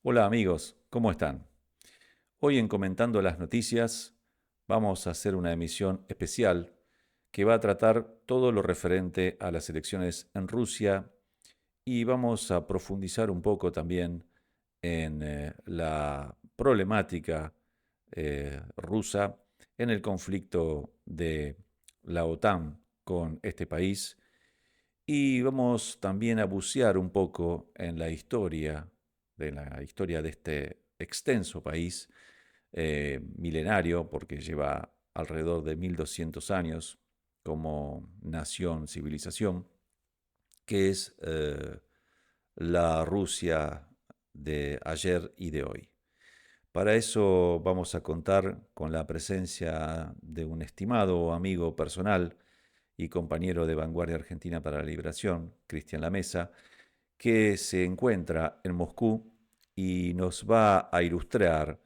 Hola amigos, ¿cómo están? Hoy en Comentando las Noticias vamos a hacer una emisión especial que va a tratar todo lo referente a las elecciones en Rusia y vamos a profundizar un poco también en la problemática rusa en el conflicto de la OTAN con este país y vamos también a bucear un poco en la historia de este extenso país milenario, porque lleva alrededor de 1200 años como nación, civilización, que es la Rusia de ayer y de hoy. Para eso vamos a contar con la presencia de un estimado amigo personal y compañero de Vanguardia Argentina para la Liberación, Cristian Lamesa, que se encuentra en Moscú y nos va a ilustrar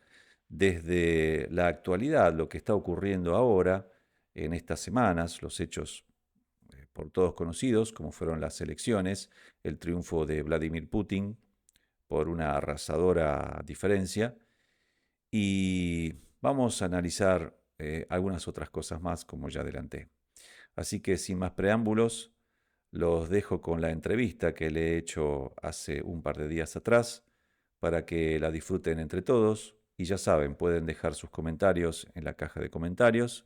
desde la actualidad lo que está ocurriendo ahora, en estas semanas, los hechos por todos conocidos, como fueron las elecciones, el triunfo de Vladimir Putin por una arrasadora diferencia, y vamos a analizar algunas otras cosas más, como ya adelanté. Así que sin más preámbulos, los dejo con la entrevista que le he hecho hace un par de días atrás para que la disfruten entre todos. Y ya saben, pueden dejar sus comentarios en la caja de comentarios,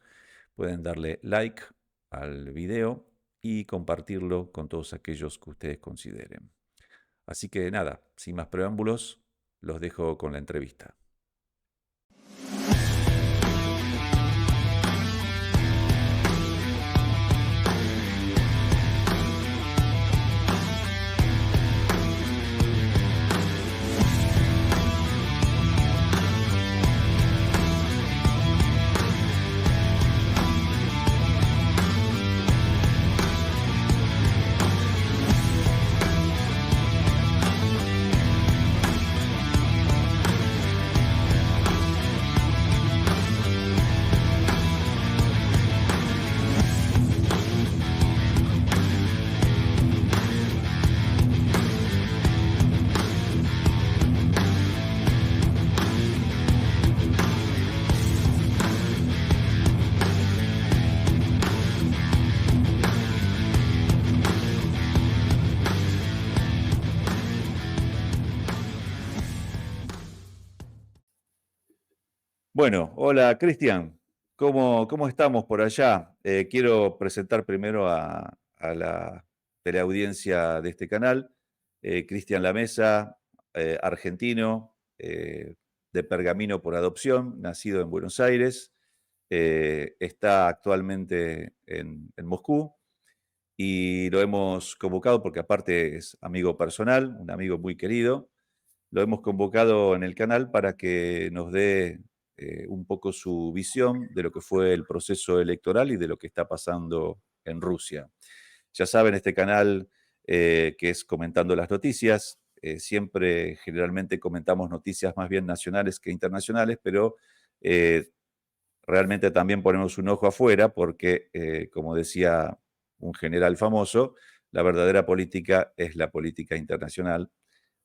pueden darle like al video y compartirlo con todos aquellos que ustedes consideren. Así que nada, sin más preámbulos, los dejo con la entrevista. Bueno, hola Cristian, ¿cómo estamos por allá? Quiero presentar primero a la teleaudiencia de este canal, Cristian Lamesa, argentino, de Pergamino por adopción, nacido en Buenos Aires, está actualmente en Moscú y lo hemos convocado porque aparte es amigo personal, un amigo muy querido. Lo hemos convocado en el canal para que nos dé un poco su visión de lo que fue el proceso electoral y de lo que está pasando en Rusia. Ya saben, este canal que es Comentando las Noticias, siempre generalmente comentamos noticias más bien nacionales que internacionales, pero eh, realmente también ponemos un ojo afuera porque, como decía un general famoso, la verdadera política es la política internacional,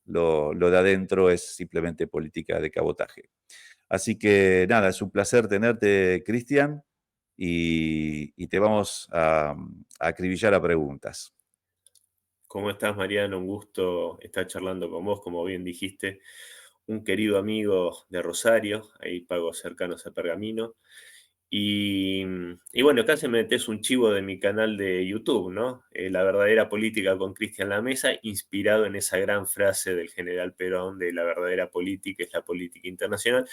lo de adentro es simplemente política de cabotaje. Así que nada, es un placer tenerte, Cristian, y te vamos a acribillar a preguntas. ¿Cómo estás, Mariano? Un gusto estar charlando con vos, como bien dijiste, un querido amigo de Rosario, ahí pagos cercanos a Pergamino. Y bueno, acá se metes un chivo de mi canal de YouTube, ¿no? La verdadera política con Cristian Lamesa, inspirado en esa gran frase del general Perón de la verdadera política es la política internacional,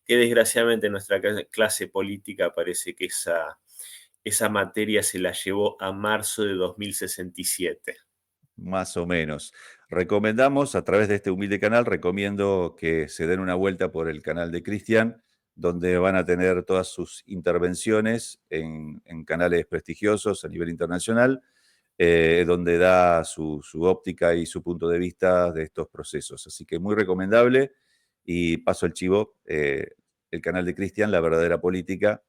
que desgraciadamente en nuestra clase política parece que esa materia se la llevó a marzo de 2067. Más o menos. Recomendamos, a través de este humilde canal, recomiendo que se den una vuelta por el canal de Cristian, donde van a tener todas sus intervenciones en canales prestigiosos a nivel internacional, donde da su óptica y su punto de vista de estos procesos. Así que muy recomendable y paso el chivo, el canal de Cristian, La Verdadera Política,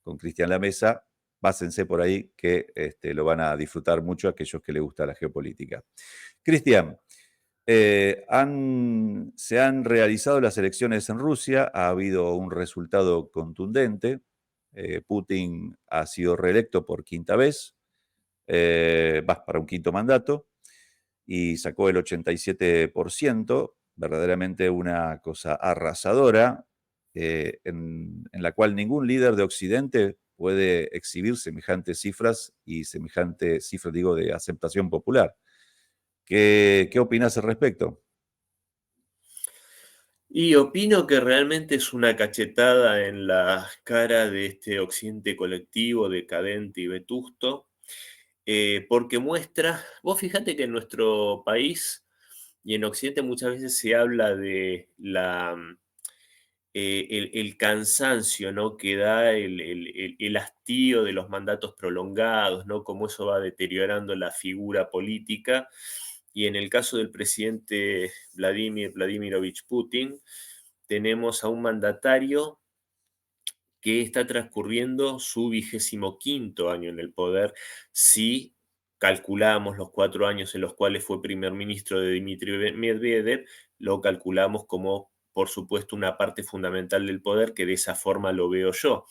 con Cristian Lamesa. Pásense por ahí que lo van a disfrutar mucho aquellos que les gusta la geopolítica. Cristian, Se han realizado las elecciones en Rusia, ha habido un resultado contundente. Putin ha sido reelecto por quinta vez, va para un quinto mandato, y sacó el 87%, verdaderamente una cosa arrasadora, en la cual ningún líder de Occidente puede exhibir semejantes cifras y semejantes cifras, digo, de aceptación popular. ¿Qué opinas al respecto? Y opino que realmente es una cachetada en la cara de este occidente colectivo, decadente y vetusto, porque muestra, vos fíjate que en nuestro país y en Occidente muchas veces se habla de el cansancio, ¿no? Que da el hastío de los mandatos prolongados, ¿no? Cómo eso va deteriorando la figura política. Y en el caso del presidente Vladimirovich Putin, tenemos a un mandatario que está transcurriendo su 25º año en el poder, si calculamos los 4 años en los cuales fue primer ministro de Dmitry Medvedev, lo calculamos como, por supuesto, una parte fundamental del poder, que de esa forma lo veo yo.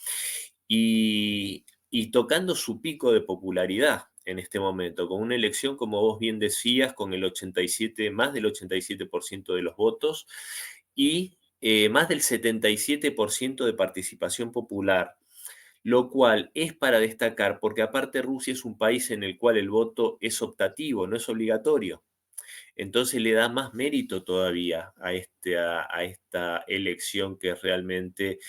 Y tocando su pico de popularidad en este momento, con una elección, como vos bien decías, con el 87, más del 87% de los votos, y más del 77% de participación popular, lo cual es para destacar porque aparte Rusia es un país en el cual el voto es optativo, no es obligatorio. Entonces le da más mérito todavía a esta elección, que realmente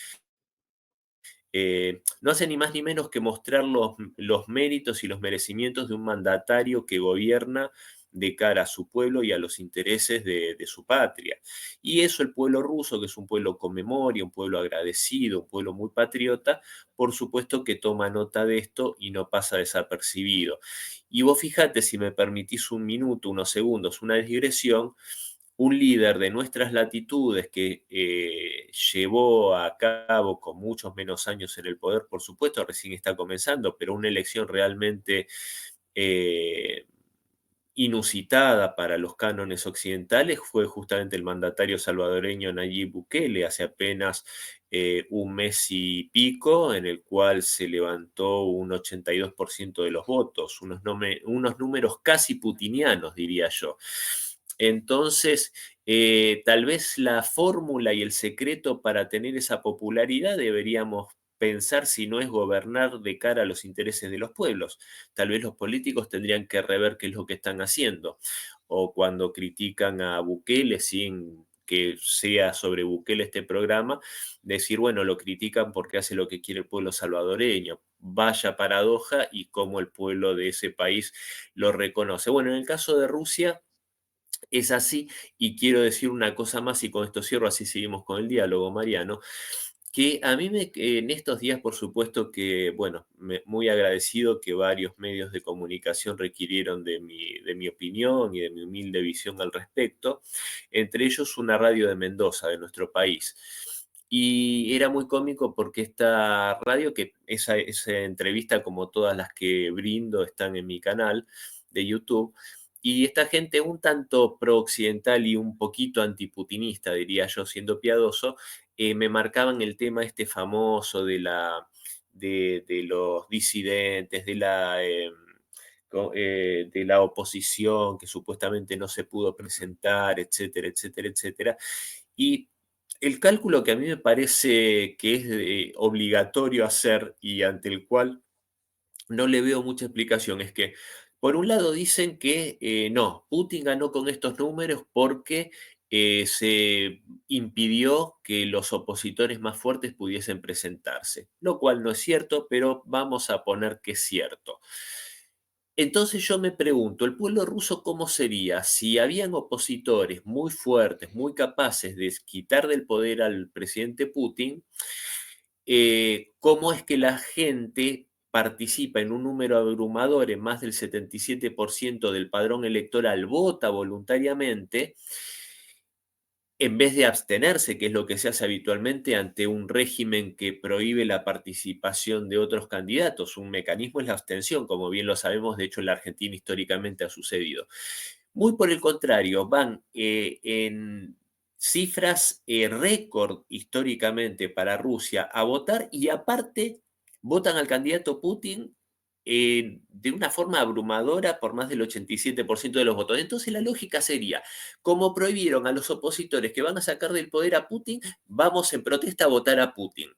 no hace ni más ni menos que mostrar los méritos y los merecimientos de un mandatario que gobierna de cara a su pueblo y a los intereses de su patria. Y eso el pueblo ruso, que es un pueblo con memoria, un pueblo agradecido, un pueblo muy patriota, por supuesto que toma nota de esto y no pasa desapercibido. Y vos fíjate, si me permitís un minuto, unos segundos, una digresión, un líder de nuestras latitudes que llevó a cabo con muchos menos años en el poder, por supuesto, recién está comenzando, pero una elección realmente eh, inusitada para los cánones occidentales fue justamente el mandatario salvadoreño Nayib Bukele, hace apenas un mes y pico, en el cual se levantó un 82% de los votos, unos números casi putinianos, diría yo. Entonces, tal vez la fórmula y el secreto para tener esa popularidad deberíamos pensar si no es gobernar de cara a los intereses de los pueblos. Tal vez los políticos tendrían que rever qué es lo que están haciendo. O cuando critican a Bukele sin que sea sobre Bukele este programa, decir, bueno, lo critican porque hace lo que quiere el pueblo salvadoreño. Vaya paradoja y cómo el pueblo de ese país lo reconoce. Bueno, en el caso de Rusia es así, y quiero decir una cosa más y con esto cierro, así seguimos con el diálogo, Mariano, que a mí en estos días, por supuesto que, bueno, muy agradecido que varios medios de comunicación requirieron de mi opinión y de mi humilde visión al respecto, entre ellos una radio de Mendoza, de nuestro país. Y era muy cómico porque esta radio, que esa entrevista, como todas las que brindo, están en mi canal de YouTube, y esta gente un tanto pro-occidental y un poquito antiputinista, diría yo, siendo piadoso, me marcaban el tema este famoso de los disidentes, de la oposición que supuestamente no se pudo presentar, etcétera, etcétera, etcétera. Y el cálculo que a mí me parece que es obligatorio hacer y ante el cual no le veo mucha explicación es que, por un lado, dicen que no, Putin ganó con estos números porque se impidió que los opositores más fuertes pudiesen presentarse, lo cual no es cierto, pero vamos a poner que es cierto. Entonces yo me pregunto, ¿el pueblo ruso cómo sería si habían opositores muy fuertes, muy capaces de quitar del poder al presidente Putin? ¿Cómo es que la gente participa en un número abrumador, en más del 77% del padrón electoral, vota voluntariamente, en vez de abstenerse, que es lo que se hace habitualmente ante un régimen que prohíbe la participación de otros candidatos? Un mecanismo es la abstención, como bien lo sabemos, de hecho en la Argentina históricamente ha sucedido. Muy por el contrario, van en cifras récord históricamente para Rusia a votar y aparte votan al candidato Putin de una forma abrumadora por más del 87% de los votos. Entonces la lógica sería, como prohibieron a los opositores que van a sacar del poder a Putin, vamos en protesta a votar a Putin.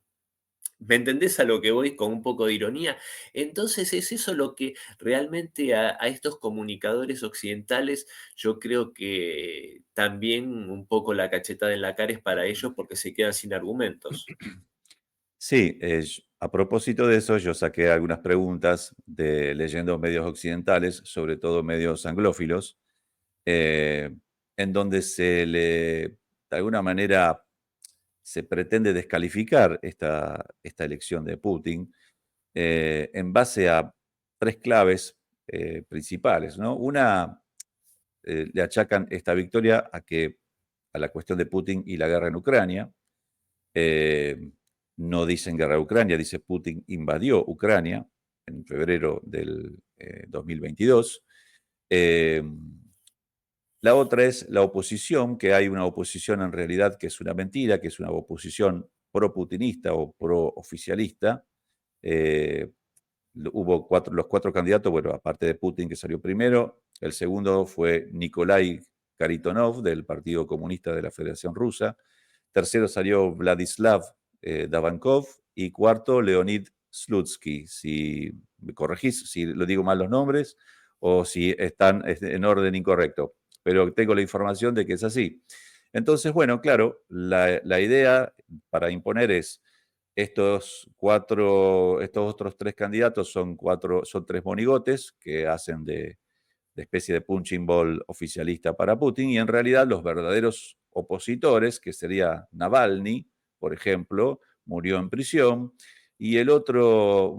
¿Me entendés a lo que voy con un poco de ironía? Entonces es eso lo que realmente a estos comunicadores occidentales yo creo que también un poco la cachetada en la cara es para ellos porque se quedan sin argumentos. Sí, a propósito de eso, yo saqué algunas preguntas de leyendo medios occidentales, sobre todo medios anglófilos, eh, en donde de alguna manera, se pretende descalificar esta elección de Putin en base a tres claves principales, ¿no? Una, le achacan esta victoria a la cuestión de Putin y la guerra en Ucrania. Eh, no dicen guerra a Ucrania, dice Putin invadió Ucrania en febrero del 2022. Eh, la otra es la oposición, que hay una oposición en realidad que es una mentira, que es una oposición pro-putinista o pro-oficialista. Eh, Hubo los cuatro candidatos, bueno, aparte de Putin que salió primero, el segundo fue Nikolai Karitonov del Partido Comunista de la Federación Rusa, tercero salió Vladislav Davankov y cuarto Leonid Slutsky. Si me corregís, si lo digo mal los nombres o si están en orden incorrecto, pero tengo la información de que es así. Entonces, bueno, claro, la idea para imponer es estos otros tres candidatos son tres monigotes que hacen de especie de punching ball oficialista para Putin, y en realidad los verdaderos opositores, que sería Navalny, por ejemplo, murió en prisión, y el otro,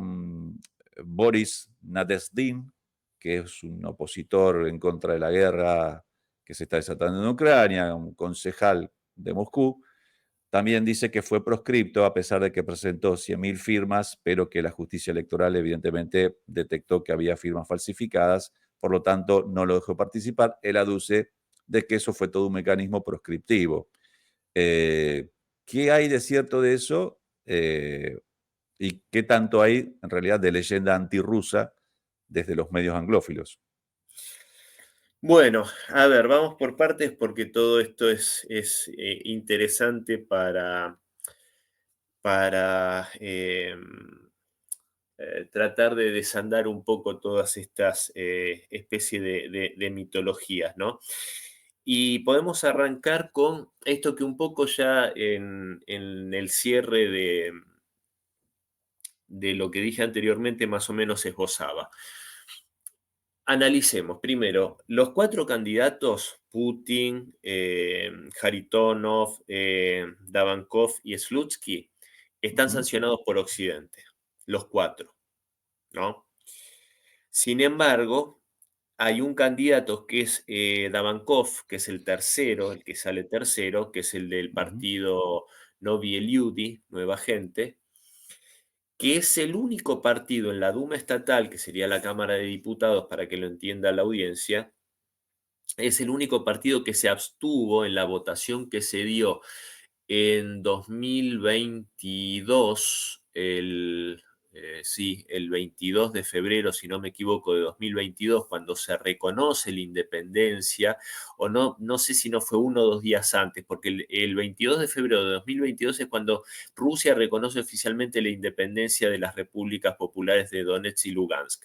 Boris Nadezhdin, que es un opositor en contra de la guerra que se está desatando en Ucrania, un concejal de Moscú, también dice que fue proscripto a pesar de que presentó 100.000 firmas, pero que la justicia electoral evidentemente detectó que había firmas falsificadas, por lo tanto no lo dejó participar. Él aduce de que eso fue todo un mecanismo proscriptivo. Eh, ¿Qué hay de cierto de eso? ¿Y qué tanto hay en realidad de leyenda antirrusa desde los medios anglófilos? Bueno, a ver, vamos por partes porque todo esto es interesante para tratar de desandar un poco todas estas especies de mitologías, ¿no? Y podemos arrancar con esto que un poco ya en el cierre de lo que dije anteriormente más o menos esbozaba. Analicemos primero los cuatro candidatos, Putin, Haritonov, Davankov y Slutsky, están Ujú, sancionados por Occidente, los cuatro, ¿no? Sin embargo, hay un candidato que es Davankov, que es el tercero, el que sale tercero, que es el del ujú, partido Novie Lyudi, Nueva Gente, que es el único partido en la Duma estatal, que sería la Cámara de Diputados para que lo entienda la audiencia, es el único partido que se abstuvo en la votación que se dio en 2022, sí, el 22 de febrero, si no me equivoco, de 2022, cuando se reconoce la independencia, o no, no sé si no fue 1 o 2 días antes, porque el 22 de febrero de 2022 es cuando Rusia reconoce oficialmente la independencia de las repúblicas populares de Donetsk y Lugansk.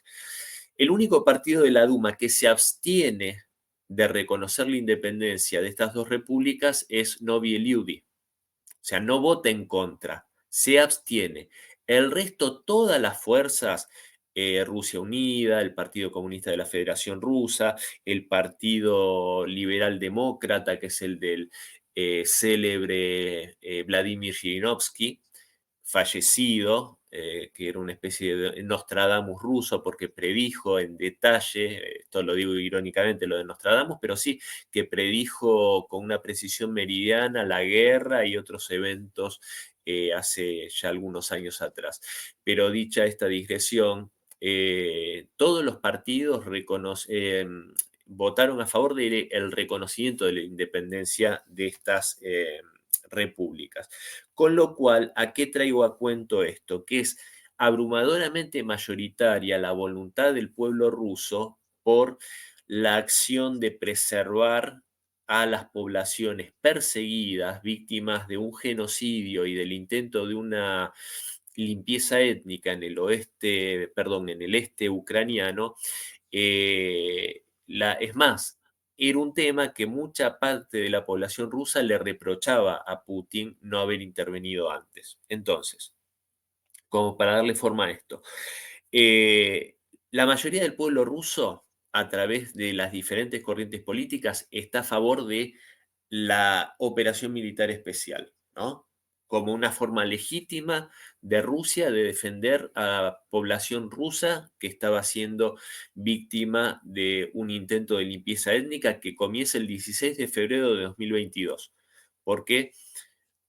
El único partido de la Duma que se abstiene de reconocer la independencia de estas dos repúblicas es Novie Lyudi. O sea, no vota en contra, se abstiene. El resto, todas las fuerzas, Rusia Unida, el Partido Comunista de la Federación Rusa, el Partido Liberal Demócrata, que es el del célebre Vladimir Zhirinovsky, fallecido, que era una especie de Nostradamus ruso porque predijo en detalle, esto lo digo irónicamente lo de Nostradamus, pero sí, que predijo con una precisión meridiana la guerra y otros eventos hace ya algunos años atrás. Pero dicha esta digresión, todos los partidos votaron a favor del reconocimiento de la independencia de estas repúblicas. Con lo cual, ¿a qué traigo a cuento esto? Que es abrumadoramente mayoritaria la voluntad del pueblo ruso por la acción de preservar a las poblaciones perseguidas, víctimas de un genocidio y del intento de una limpieza étnica en el oeste, perdón, en el este ucraniano. Es más, era un tema que mucha parte de la población rusa le reprochaba a Putin no haber intervenido antes. Entonces, como para darle forma a esto, eh, la mayoría del pueblo ruso, a través de las diferentes corrientes políticas, está a favor de la operación militar especial, ¿no? Como una forma legítima de Rusia de defender a la población rusa que estaba siendo víctima de un intento de limpieza étnica que comienza el 16 de febrero de 2022. Porque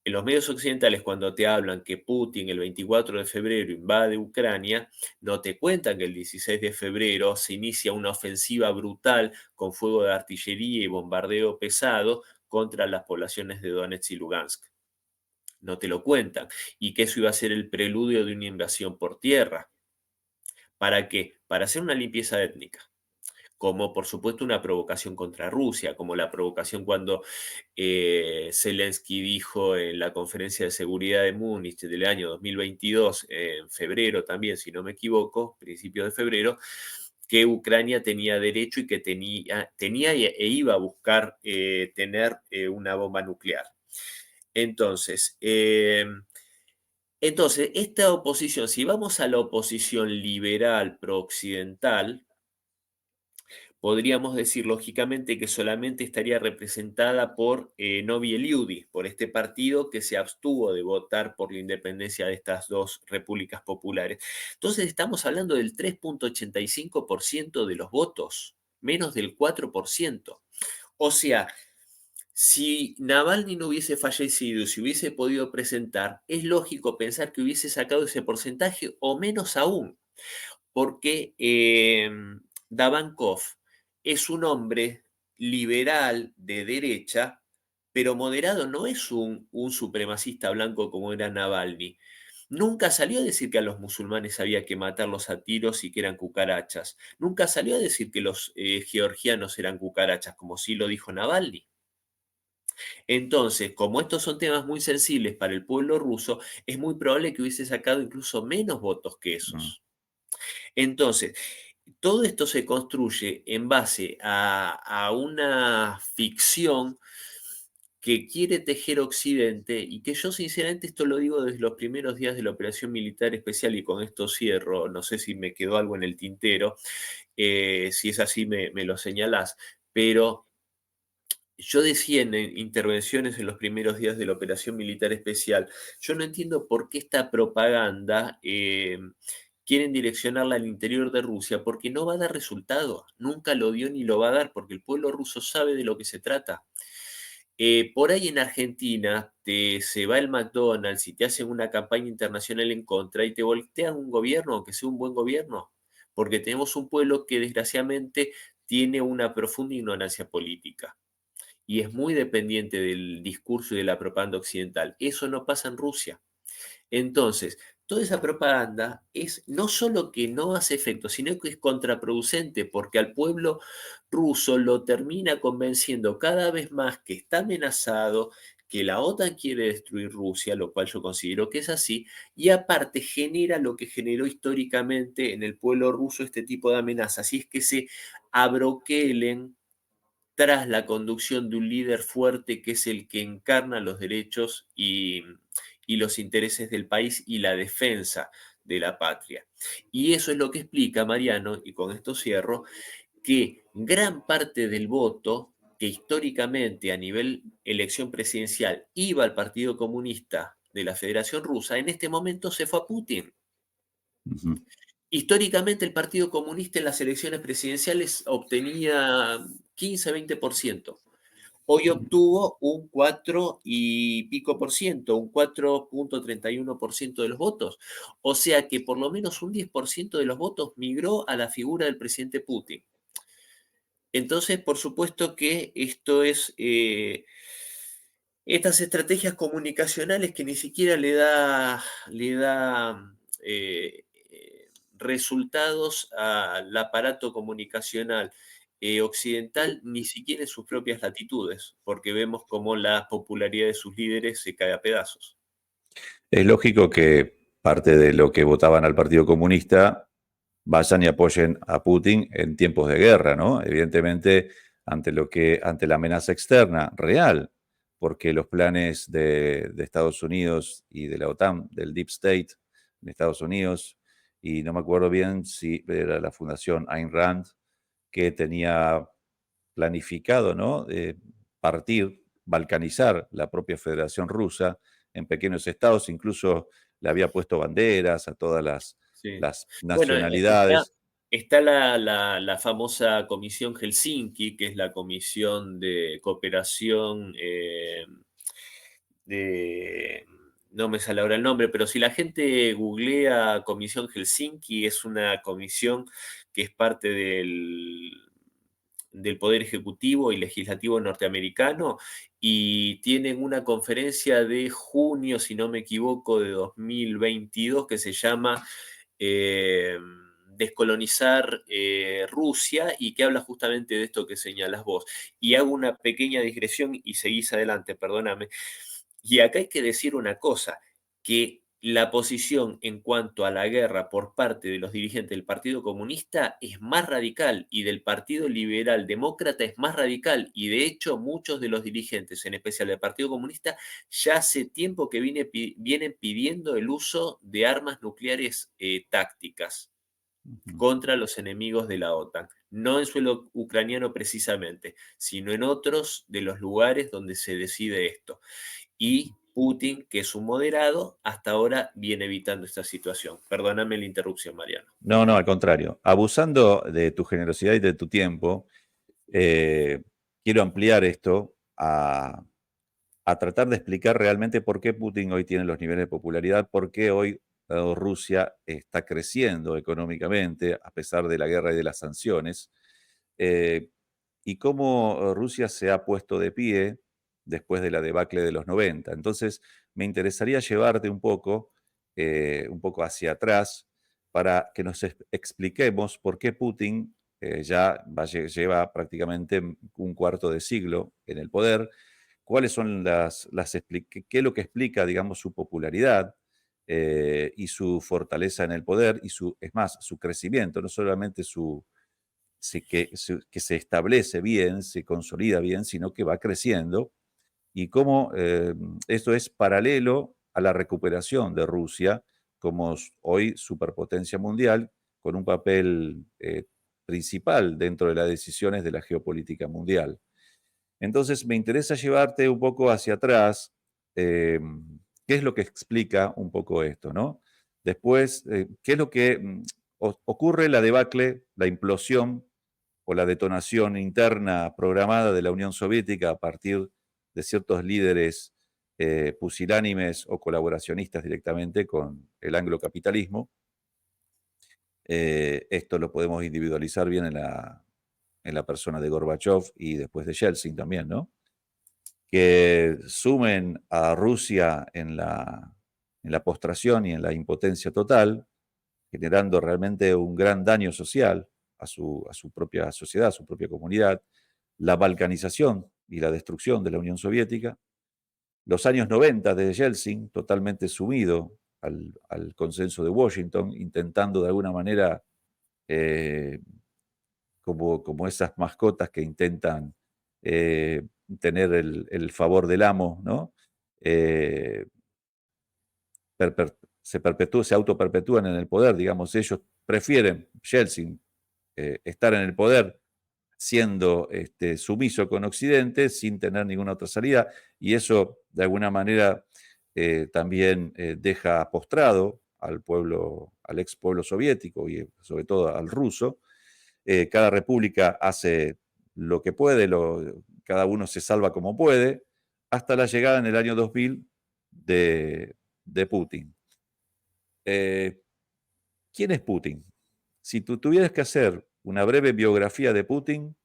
en los medios occidentales, cuando te hablan que Putin el 24 de febrero invade Ucrania, no te cuentan que el 16 de febrero se inicia una ofensiva brutal con fuego de artillería y bombardeo pesado contra las poblaciones de Donetsk y Lugansk. No te lo cuentan. Y que eso iba a ser el preludio de una invasión por tierra. ¿Para qué? Para hacer una limpieza étnica, como por supuesto una provocación contra Rusia, como la provocación cuando Zelensky dijo en la conferencia de seguridad de Múnich del año 2022, en febrero también, si no me equivoco, principios de febrero, que Ucrania tenía derecho y que tenía e iba a buscar tener una bomba nuclear. Entonces, esta oposición, si vamos a la oposición liberal prooccidental, podríamos decir lógicamente que solamente estaría representada por Novi Eliudi, por este partido que se abstuvo de votar por la independencia de estas dos repúblicas populares. Entonces estamos hablando del 3,85% de los votos, menos del 4%. O sea, si Navalny no hubiese fallecido y se hubiese podido presentar, es lógico pensar que hubiese sacado ese porcentaje o menos aún, porque Davankov es un hombre liberal de derecha, pero moderado, no es un supremacista blanco como era Navalny. Nunca salió a decir que a los musulmanes había que matarlos a tiros y que eran cucarachas. Nunca salió a decir que los georgianos eran cucarachas, como sí lo dijo Navalny. Entonces, como estos son temas muy sensibles para el pueblo ruso, es muy probable que hubiese sacado incluso menos votos que mm, esos. Entonces, todo esto se construye en base a una ficción que quiere tejer Occidente y que yo sinceramente esto lo digo desde los primeros días de la operación militar especial y con esto cierro, no sé si me quedó algo en el tintero, si es así me lo señalás, pero yo decía en intervenciones en los primeros días de la operación militar especial, yo no entiendo por qué esta propaganda quieren direccionarla al interior de Rusia, porque no va a dar resultado, nunca lo dio ni lo va a dar, porque el pueblo ruso sabe de lo que se trata. Por ahí en Argentina se va el McDonald's y te hacen una campaña internacional en contra y te voltean un gobierno, aunque sea un buen gobierno, porque tenemos un pueblo que desgraciadamente tiene una profunda ignorancia política y es muy dependiente del discurso y de la propaganda occidental. Eso no pasa en Rusia. Entonces, toda esa propaganda es no solo que no hace efecto, sino que es contraproducente porque al pueblo ruso lo termina convenciendo cada vez más que está amenazado, que la OTAN quiere destruir Rusia, lo cual yo considero que es así, y aparte genera lo que generó históricamente en el pueblo ruso este tipo de amenazas, y es que se abroquelen tras la conducción de un líder fuerte que es el que encarna los derechos y los intereses del país y la defensa de la patria. Y eso es lo que explica Mariano, y con esto cierro, que gran parte del voto que históricamente a nivel elección presidencial iba al Partido Comunista de la Federación Rusa, en este momento se fue a Putin. ujú, Históricamente el Partido Comunista en las elecciones presidenciales obtenía 15-20%. Hoy mm, obtuvo un 4 y pico por ciento, un 4,31% de los votos. O sea que por lo menos un 10% de los votos migró a la figura del presidente Putin. Entonces, por supuesto que esto es, estas estrategias comunicacionales que ni siquiera resultados al aparato comunicacional occidental, ni siquiera en sus propias latitudes, porque vemos cómo la popularidad de sus líderes se cae a pedazos. Es lógico que parte de lo que votaban al Partido Comunista vayan y apoyen a Putin en tiempos de guerra, ¿no? Evidentemente, ante la amenaza externa real, porque los planes de Estados Unidos y de la OTAN, del Deep State de Estados Unidos, y no me acuerdo bien si era la Fundación Ayn Rand, que tenía planificado, ¿no? Partir, balcanizar la propia Federación Rusa en pequeños estados, incluso le había puesto banderas a todas Sí. las Bueno, está, nacionalidades. está la famosa Comisión Helsinki, que es la Comisión de Cooperación de... No me sale ahora el nombre, pero si la gente googlea Comisión Helsinki, es una comisión que es parte del Poder Ejecutivo y Legislativo norteamericano y tienen una conferencia de junio, si no me equivoco, de 2022 que se llama eh, Descolonizar Rusia y que habla justamente de esto que señalas vos. Y hago una pequeña digresión y seguís adelante, perdóname. Y acá hay que decir una cosa, que la posición en cuanto a la guerra por parte de los dirigentes del Partido Comunista es más radical y del Partido Liberal Demócrata es más radical y de hecho muchos de los dirigentes, en especial del Partido Comunista, ya hace tiempo que vienen pidiendo el uso de armas nucleares tácticas Ujú. contra los enemigos de la OTAN. No en suelo ucraniano precisamente, sino en otros de los lugares donde se decide esto. Y Putin, que es un moderado, hasta ahora viene evitando esta situación. Perdóname la interrupción, Mariano. No, no, al contrario. Abusando de tu generosidad y de tu tiempo, eh, quiero ampliar esto a tratar de explicar realmente por qué Putin hoy tiene los niveles de popularidad, por qué hoy Rusia está creciendo económicamente a pesar de la guerra y de las sanciones, eh, y cómo Rusia se ha puesto de pie después de la debacle de los 90. Entonces, me interesaría llevarte un poco hacia atrás para que nos expliquemos por qué Putin lleva prácticamente un cuarto de siglo en el poder, cuáles son qué es lo que explica, digamos, su popularidad y su fortaleza en el poder y es más, su crecimiento, no solamente que se establece bien, se consolida bien, sino que va creciendo y cómo esto es paralelo a la recuperación de Rusia como hoy superpotencia mundial, con un papel principal dentro de las decisiones de la geopolítica mundial. Entonces, me interesa llevarte un poco hacia atrás, eh, qué es lo que explica un poco esto, ¿no? Después, qué es lo que ocurre la debacle, la implosión o la detonación interna programada de la Unión Soviética a partir de ciertos líderes pusilánimes o colaboracionistas directamente con el anglocapitalismo. Esto lo podemos individualizar bien en la persona de Gorbachev y después de Yeltsin también, ¿no? Que sumen a Rusia en la postración y en la impotencia total, generando realmente un gran daño social a su propia sociedad, a su propia comunidad, la balcanización y la destrucción de la Unión Soviética, los años 90 de Yeltsin, totalmente sumido al consenso de Washington, intentando de alguna manera, eh, como esas mascotas que intentan eh, tener el favor del amo, ¿no? Eh, se autoperpetúan en el poder, digamos, ellos prefieren, Yeltsin, estar en el poder siendo sumiso con Occidente sin tener ninguna otra salida, y eso de alguna manera también deja postrado al pueblo, al ex pueblo soviético y sobre todo al ruso. Cada república hace lo que puede, cada uno se salva como puede, hasta la llegada en el año 2000 de Putin. Eh, ¿Quién es Putin? Si tú tuvieras que hacer una breve biografía de Putin,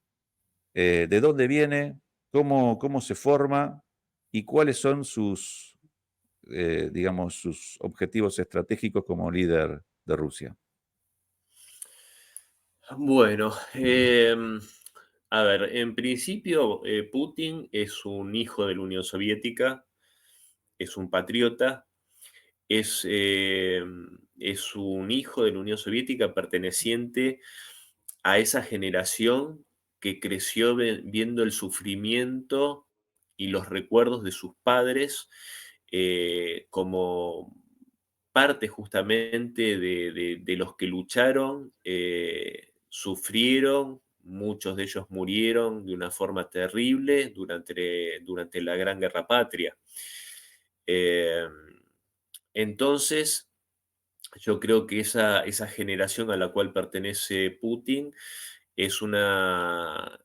¿De dónde viene? ¿Cómo se forma? ¿Y cuáles son sus, digamos, sus objetivos estratégicos como líder de Rusia? Bueno, a ver, en principio, Putin es un hijo de la Unión Soviética, es un patriota, es un hijo de la Unión Soviética perteneciente a esa generación que creció viendo el sufrimiento y los recuerdos de sus padres como parte justamente de los que lucharon, sufrieron, muchos de ellos murieron de una forma terrible durante la Gran Guerra Patria. Eh, entonces, yo creo que esa generación a la cual pertenece Putin es una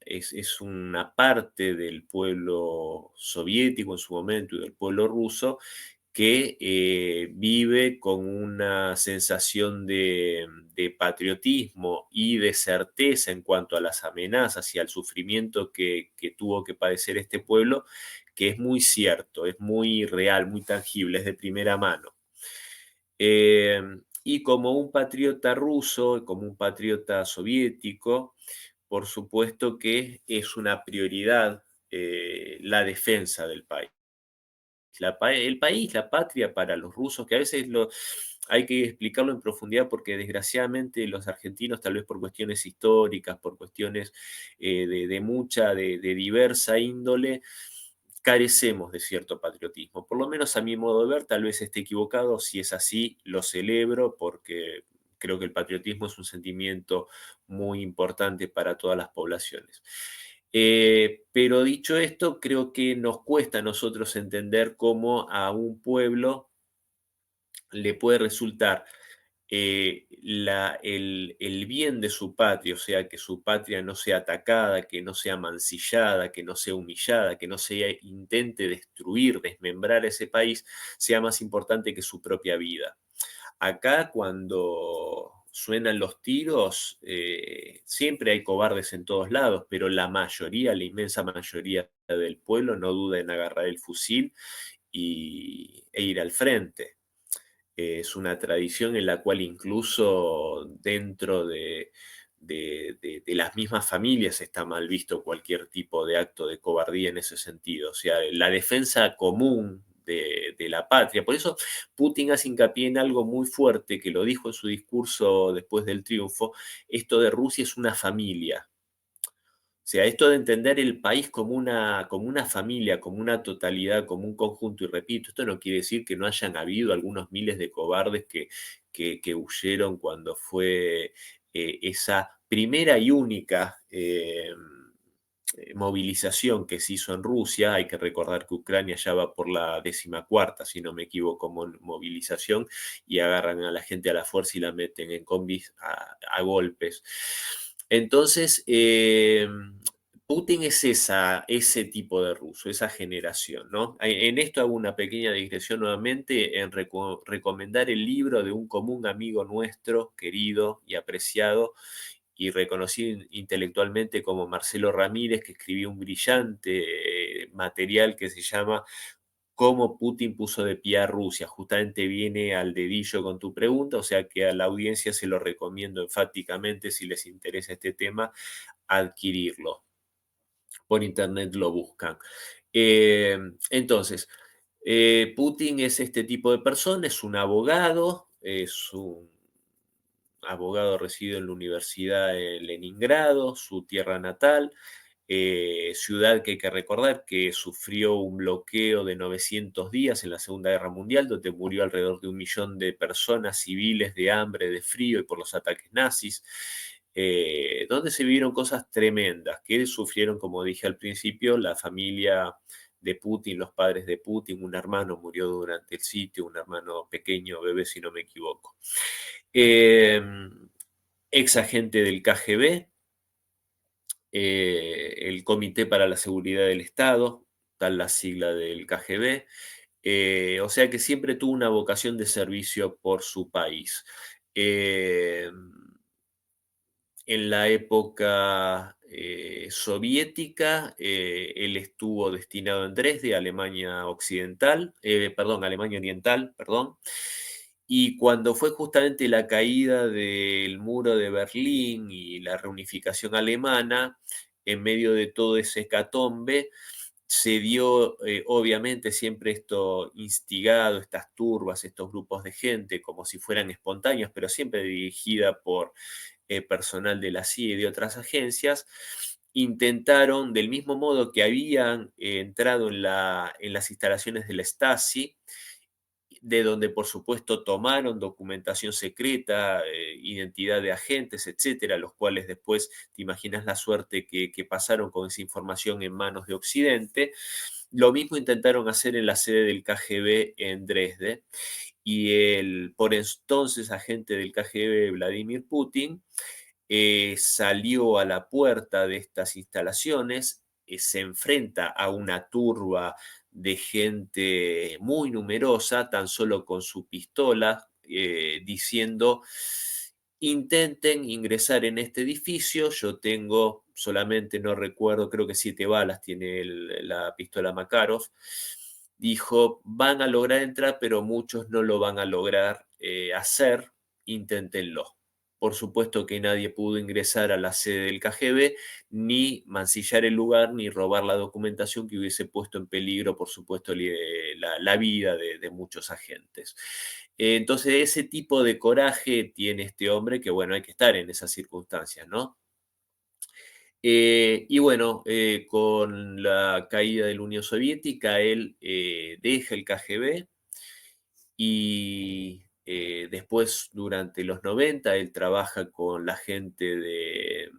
parte del pueblo soviético en su momento y del pueblo ruso que vive con una sensación de patriotismo y de certeza en cuanto a las amenazas y al sufrimiento que tuvo que padecer este pueblo, que es muy cierto, es muy real, muy tangible, es de primera mano. Y como un patriota ruso, como un patriota soviético, por supuesto que es una prioridad la defensa del país. El país, la patria para los rusos, que a veces hay que explicarlo en profundidad porque desgraciadamente los argentinos, tal vez por cuestiones históricas, por cuestiones de diversa índole, carecemos de cierto patriotismo. Por lo menos a mi modo de ver, tal vez esté equivocado. Si es así, lo celebro porque creo que el patriotismo es un sentimiento muy importante para todas las poblaciones. Pero dicho esto, creo que nos cuesta a nosotros entender cómo a un pueblo le puede resultar el bien de su patria, o sea, que su patria no sea atacada, que no sea mancillada, que no sea humillada, que no se intente destruir, desmembrar ese país, sea más importante que su propia vida. Acá cuando suenan los tiros, siempre hay cobardes en todos lados, pero la mayoría, la inmensa mayoría del pueblo no duda en agarrar el fusil e ir al frente. Es una tradición en la cual incluso dentro de las mismas familias está mal visto cualquier tipo de acto de cobardía en ese sentido. O sea, la defensa común de la patria. Por eso Putin hace hincapié en algo muy fuerte que lo dijo en su discurso después del triunfo. Esto de Rusia es una familia. O sea, esto de entender el país como una familia, como una totalidad, como un conjunto, y repito, esto no quiere decir que no hayan habido algunos miles de cobardes que huyeron cuando fue esa primera y única movilización que se hizo en Rusia. Hay que recordar que Ucrania ya va por la 14ª, si no me equivoco, movilización, y agarran a la gente a la fuerza y la meten en combis a golpes. Entonces, Putin es ese tipo de ruso, esa generación, ¿no? En esto hago una pequeña digresión nuevamente en recomendar el libro de un común amigo nuestro, querido y apreciado, y reconocido intelectualmente como Marcelo Ramírez, que escribió un brillante material que se llama Cómo Putin puso de pie a Rusia. Justamente viene al dedillo con tu pregunta, o sea que a la audiencia se lo recomiendo enfáticamente si les interesa este tema, adquirirlo. Por internet lo buscan. Eh, entonces, Putin es este tipo de persona, es un abogado, es un abogado residido en la Universidad de Leningrado, su tierra natal, ciudad que hay que recordar que sufrió un bloqueo de 900 días en la Segunda Guerra Mundial, donde murió alrededor de 1 millón de personas civiles de hambre, de frío y por los ataques nazis, donde se vivieron cosas tremendas que sufrieron, como dije al principio, la familia de Putin, los padres de Putin, un hermano murió durante el sitio, un hermano pequeño, bebé si no me equivoco. Eh, Ex agente del KGB, el Comité para la Seguridad del Estado, tal la sigla del KGB, o sea que siempre tuvo una vocación de servicio por su país. Eh, en la época soviética. Él estuvo destinado en Dresde, Alemania Occidental, perdón, Alemania Oriental, perdón. Y cuando fue justamente la caída del muro de Berlín y la reunificación alemana, en medio de todo ese hecatombe, se dio, obviamente, siempre esto instigado, estas turbas, estos grupos de gente, como si fueran espontáneos, pero siempre dirigida por personal de la CIA y de otras agencias, intentaron, del mismo modo que habían entrado en las instalaciones de la Stasi, de donde por supuesto tomaron documentación secreta, identidad de agentes, etcétera, los cuales después te imaginas la suerte que pasaron con esa información en manos de Occidente. Lo mismo intentaron hacer en la sede del KGB en Dresde, y el por entonces agente del KGB, Vladimir Putin, salió a la puerta de estas instalaciones, se enfrenta a una turba de gente muy numerosa, tan solo con su pistola, diciendo: intenten ingresar en este edificio, yo tengo solamente, no recuerdo, creo que 7 balas tiene la pistola Makarov. Dijo: van a lograr entrar, pero muchos no lo van a lograr hacer, inténtenlo. Por supuesto que nadie pudo ingresar a la sede del KGB, ni mancillar el lugar, ni robar la documentación que hubiese puesto en peligro, por supuesto, la vida de muchos agentes. Entonces, ese tipo de coraje tiene este hombre que, bueno, hay que estar en esas circunstancias, ¿no? Y bueno, con la caída de la Unión Soviética, él deja el KGB y después, durante los 90, él trabaja con la gente de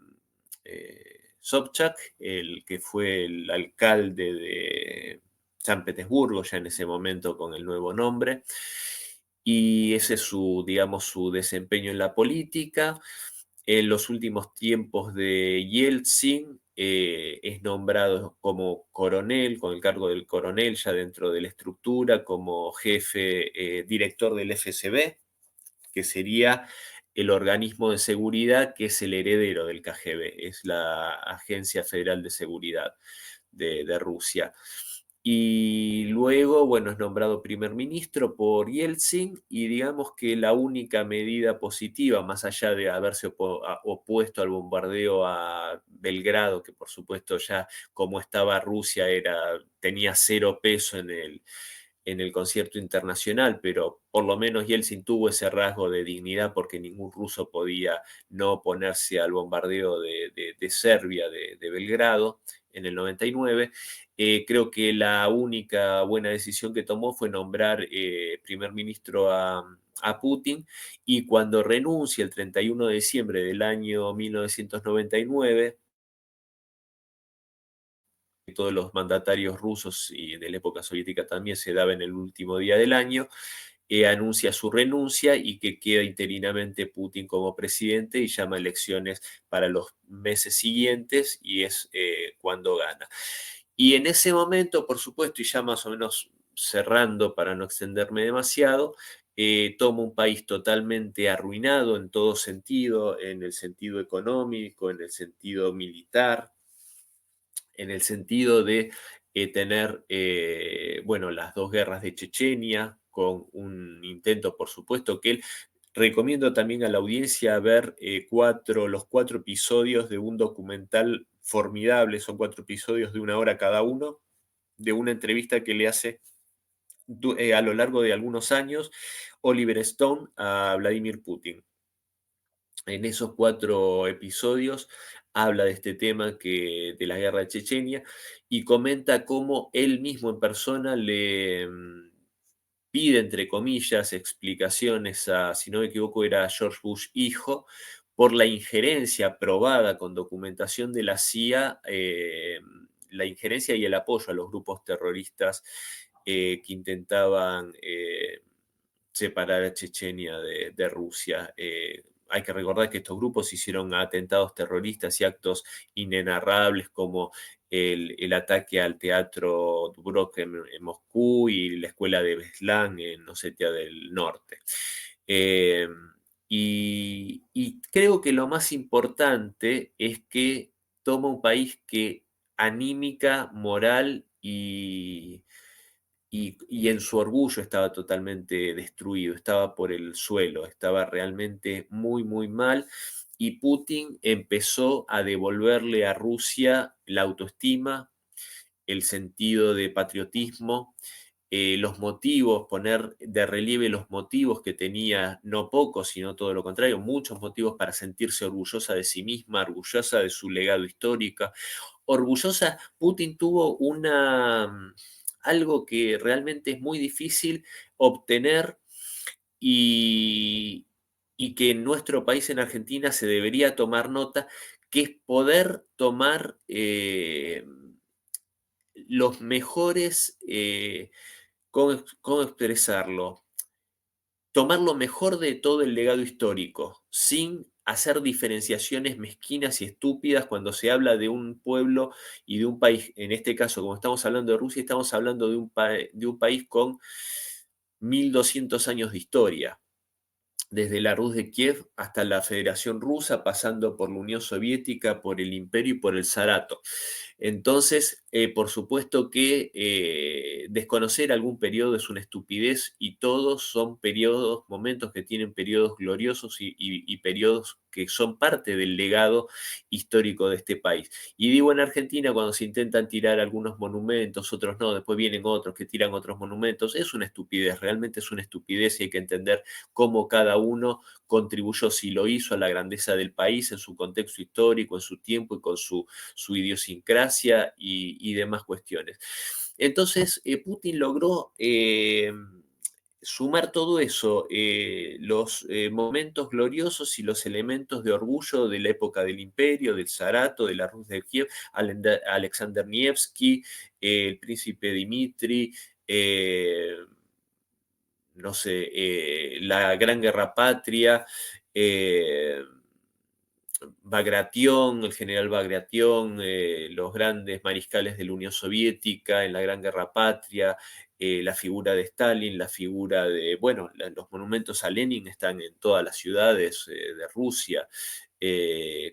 Sobchak, el que fue el alcalde de San Petersburgo, ya en ese momento con el nuevo nombre. Y ese es su, digamos, su desempeño en la política. En los últimos tiempos de Yeltsin, es nombrado como coronel, con el cargo del coronel ya dentro de la estructura, como jefe, director del FSB, que sería el organismo de seguridad que es el heredero del KGB, es la Agencia Federal de Seguridad de Rusia. Y luego, bueno, es nombrado primer ministro por Yeltsin, y digamos que la única medida positiva, más allá de haberse opuesto al bombardeo a Belgrado, que por supuesto ya como estaba Rusia tenía cero peso en el concierto internacional, pero por lo menos Yeltsin tuvo ese rasgo de dignidad, porque ningún ruso podía no oponerse al bombardeo de Serbia, de Belgrado, en el 99. Creo que la única buena decisión que tomó fue nombrar primer ministro a Putin, y cuando renuncia el 31 de diciembre del año 1999, todos los mandatarios rusos y de la época soviética también se daba en el último día del año, anuncia su renuncia y que queda interinamente Putin como presidente, y llama elecciones para los meses siguientes, y es cuando gana. Y en ese momento, por supuesto, y ya más o menos cerrando para no extenderme demasiado, toma un país totalmente arruinado en todo sentido, en el sentido económico, en el sentido militar, en el sentido de tener, bueno, las dos guerras de Chechenia, con un intento, por supuesto, que él recomiendo también a la audiencia ver los 4 episodios de un documental formidable, son 4 episodios de 1 hora cada uno, de una entrevista que le hace a lo largo de algunos años Oliver Stone a Vladimir Putin. En esos 4 episodios habla de este tema, de la guerra de Chechenia, y comenta cómo él mismo en persona le pide, entre comillas, explicaciones a, si no me equivoco, era George Bush hijo, por la injerencia probada con documentación de la CIA, la injerencia y el apoyo a los grupos terroristas que intentaban separar a Chechenia de Rusia. Hay que recordar que estos grupos hicieron atentados terroristas y actos inenarrables, como el ataque al teatro Dubrovka en Moscú, y la escuela de Beslan en Osetia del Norte. Y creo que lo más importante es que toma un país que anímica, moral y en su orgullo estaba totalmente destruido, estaba por el suelo, estaba realmente muy, muy mal. Y Putin empezó a devolverle a Rusia la autoestima, el sentido de patriotismo, los motivos, poner de relieve los motivos que tenía, no pocos, sino todo lo contrario, muchos motivos para sentirse orgullosa de sí misma, orgullosa de su legado histórico, orgullosa. Putin tuvo algo que realmente es muy difícil obtener y, y que en nuestro país, en Argentina, se debería tomar nota, que es poder tomar los mejores, ¿cómo expresarlo? Tomar lo mejor de todo el legado histórico, sin hacer diferenciaciones mezquinas y estúpidas cuando se habla de un pueblo y de un país. En este caso, como estamos hablando de Rusia, estamos hablando de un país con 1200 años de historia, desde la Rus de Kiev hasta la Federación Rusa, pasando por la Unión Soviética, por el Imperio y por el Zarato. Entonces, por supuesto que desconocer algún periodo es una estupidez, y todos son periodos, momentos que tienen periodos gloriosos y periodos que son parte del legado histórico de este país. Y digo, en Argentina, cuando se intentan tirar algunos monumentos, otros no, después vienen otros que tiran otros monumentos, es una estupidez, realmente es una estupidez, y hay que entender cómo cada uno contribuyó, si lo hizo, a la grandeza del país en su contexto histórico, en su tiempo y con su idiosincrasia y demás cuestiones. Entonces, Putin logró sumar todo eso, los momentos gloriosos y los elementos de orgullo de la época del Imperio, del Zarato, de la Rus de Kiev, Alexander Nevsky, el príncipe Dmitri, no sé, la Gran Guerra Patria, eh, Bagration, el general Bagration, los grandes mariscales de la Unión Soviética en la Gran Guerra Patria, la figura de Stalin, la figura de, bueno, los monumentos a Lenin están en todas las ciudades de Rusia.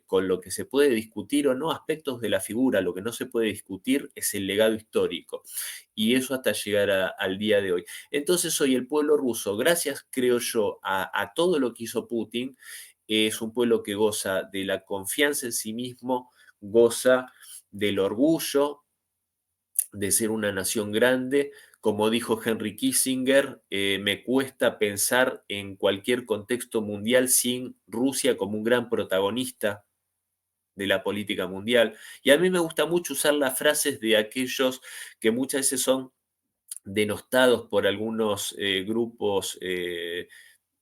Con lo que se puede discutir o no aspectos de la figura, lo que no se puede discutir es el legado histórico, y eso hasta llegar al día de hoy. Entonces hoy el pueblo ruso, gracias, creo yo, a todo lo que hizo Putin, es un pueblo que goza de la confianza en sí mismo, goza del orgullo de ser una nación grande. Como dijo Henry Kissinger, me cuesta pensar en cualquier contexto mundial sin Rusia como un gran protagonista de la política mundial. Y a mí me gusta mucho usar las frases de aquellos que muchas veces son denostados por algunos grupos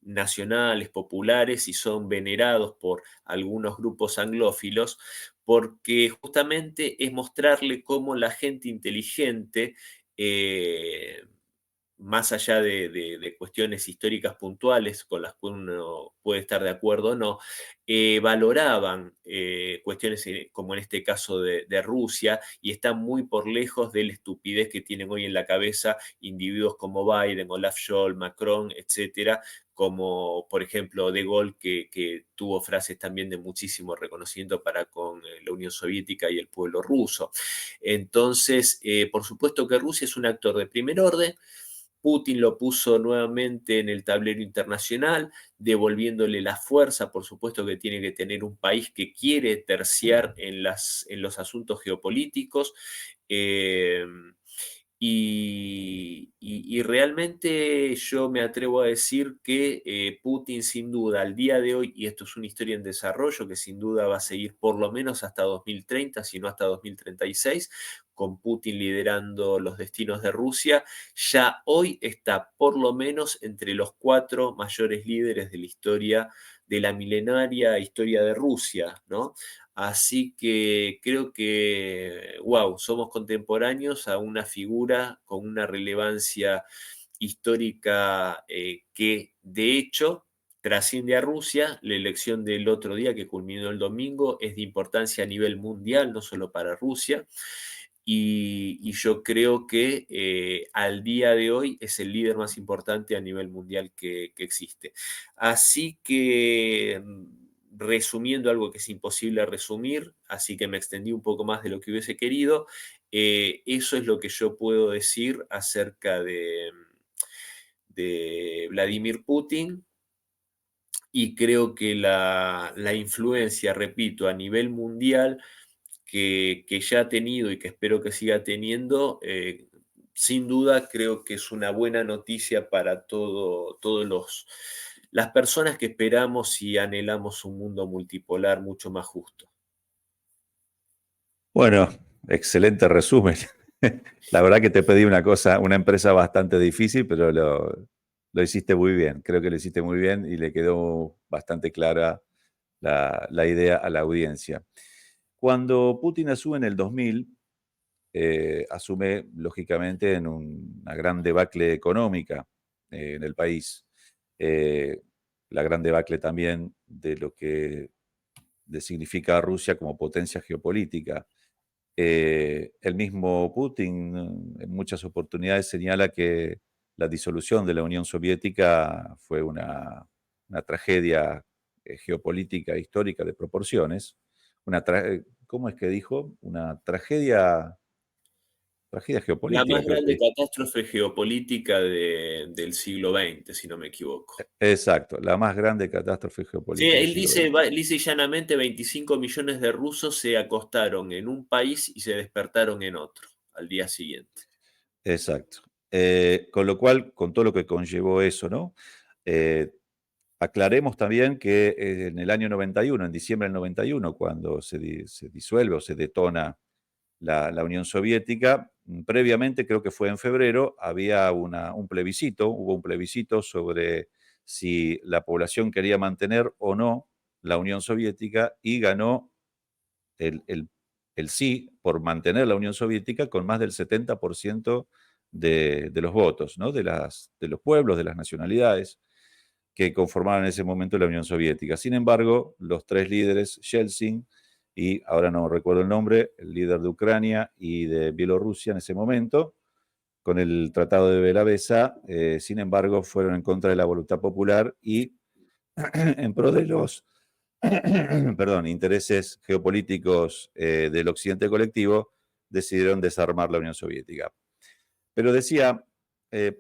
nacionales, populares, y son venerados por algunos grupos anglófilos, porque justamente es mostrarle cómo la gente inteligente, eh, más allá de cuestiones históricas puntuales con las que uno puede estar de acuerdo o no, valoraban cuestiones como en este caso de Rusia, y están muy por lejos de la estupidez que tienen hoy en la cabeza individuos como Biden, Olaf Scholz, Macron, etcétera, como por ejemplo De Gaulle, que tuvo frases también de muchísimo reconocimiento para con la Unión Soviética y el pueblo ruso. Entonces, por supuesto que Rusia es un actor de primer orden. Putin lo puso nuevamente en el tablero internacional, devolviéndole la fuerza, por supuesto, que tiene que tener un país que quiere terciar en los asuntos geopolíticos. eh, y realmente yo me atrevo a decir que Putin, sin duda, al día de hoy, y esto es una historia en desarrollo que sin duda va a seguir por lo menos hasta 2030, si no hasta 2036, con Putin liderando los destinos de Rusia, ya hoy está por lo menos entre los 4 mayores líderes de la historia, de la milenaria historia de Rusia, ¿no? Así que creo que, wow, somos contemporáneos a una figura con una relevancia histórica, que de hecho trasciende a Rusia. La elección del otro día, que culminó el domingo, es de importancia a nivel mundial, no solo para Rusia. Y yo creo que al día de hoy es el líder más importante a nivel mundial que existe. Así que resumiendo algo que es imposible resumir, así que me extendí un poco más de lo que hubiese querido. Eso es lo que yo puedo decir acerca de Vladimir Putin, y creo que la influencia, repito, a nivel mundial que ya ha tenido y que espero que siga teniendo, sin duda creo que es una buena noticia para todos las personas que esperamos y anhelamos un mundo multipolar mucho más justo. Bueno, excelente resumen. La verdad que te pedí una cosa, una empresa bastante difícil, pero lo hiciste muy bien. Creo que lo hiciste muy bien y le quedó bastante clara la idea a la audiencia. Cuando Putin asume en el 2000, asume lógicamente en una gran debacle económica en el país. Eh, la gran debacle también de lo que significa Rusia como potencia geopolítica. El mismo Putin en muchas oportunidades señala que la disolución de la Unión Soviética fue una tragedia geopolítica histórica de proporciones. ¿Cómo es que dijo? Una tragedia La geopolítica, más creo que grande dijo. catástrofe geopolítica del siglo XX, si no me equivoco. Exacto, la más grande catástrofe Sí, geopolítica del él siglo dice, XX. lisa y llanamente, 25 millones de rusos se acostaron en un país y se despertaron en otro al día siguiente. Exacto. Con lo cual, con todo lo que conllevó eso, ¿no? Eh, Aclaremos también que en el año 91, en diciembre del 91, cuando se disuelve o se detona la Unión Soviética, previamente, creo que fue en febrero, había hubo un plebiscito sobre si la población quería mantener o no la Unión Soviética y ganó el, el- el sí por mantener la Unión Soviética con más del 70% de los votos, ¿no? De los pueblos, de las nacionalidades que conformaban en ese momento la Unión Soviética. Sin embargo, los tres líderes, Yeltsin y, ahora no recuerdo el nombre, el líder de Ucrania y de Bielorrusia en ese momento, con el Tratado de Belavesa, sin embargo, fueron en contra de la voluntad popular y en pro de los perdón, intereses geopolíticos del occidente colectivo, decidieron desarmar la Unión Soviética. Pero decía,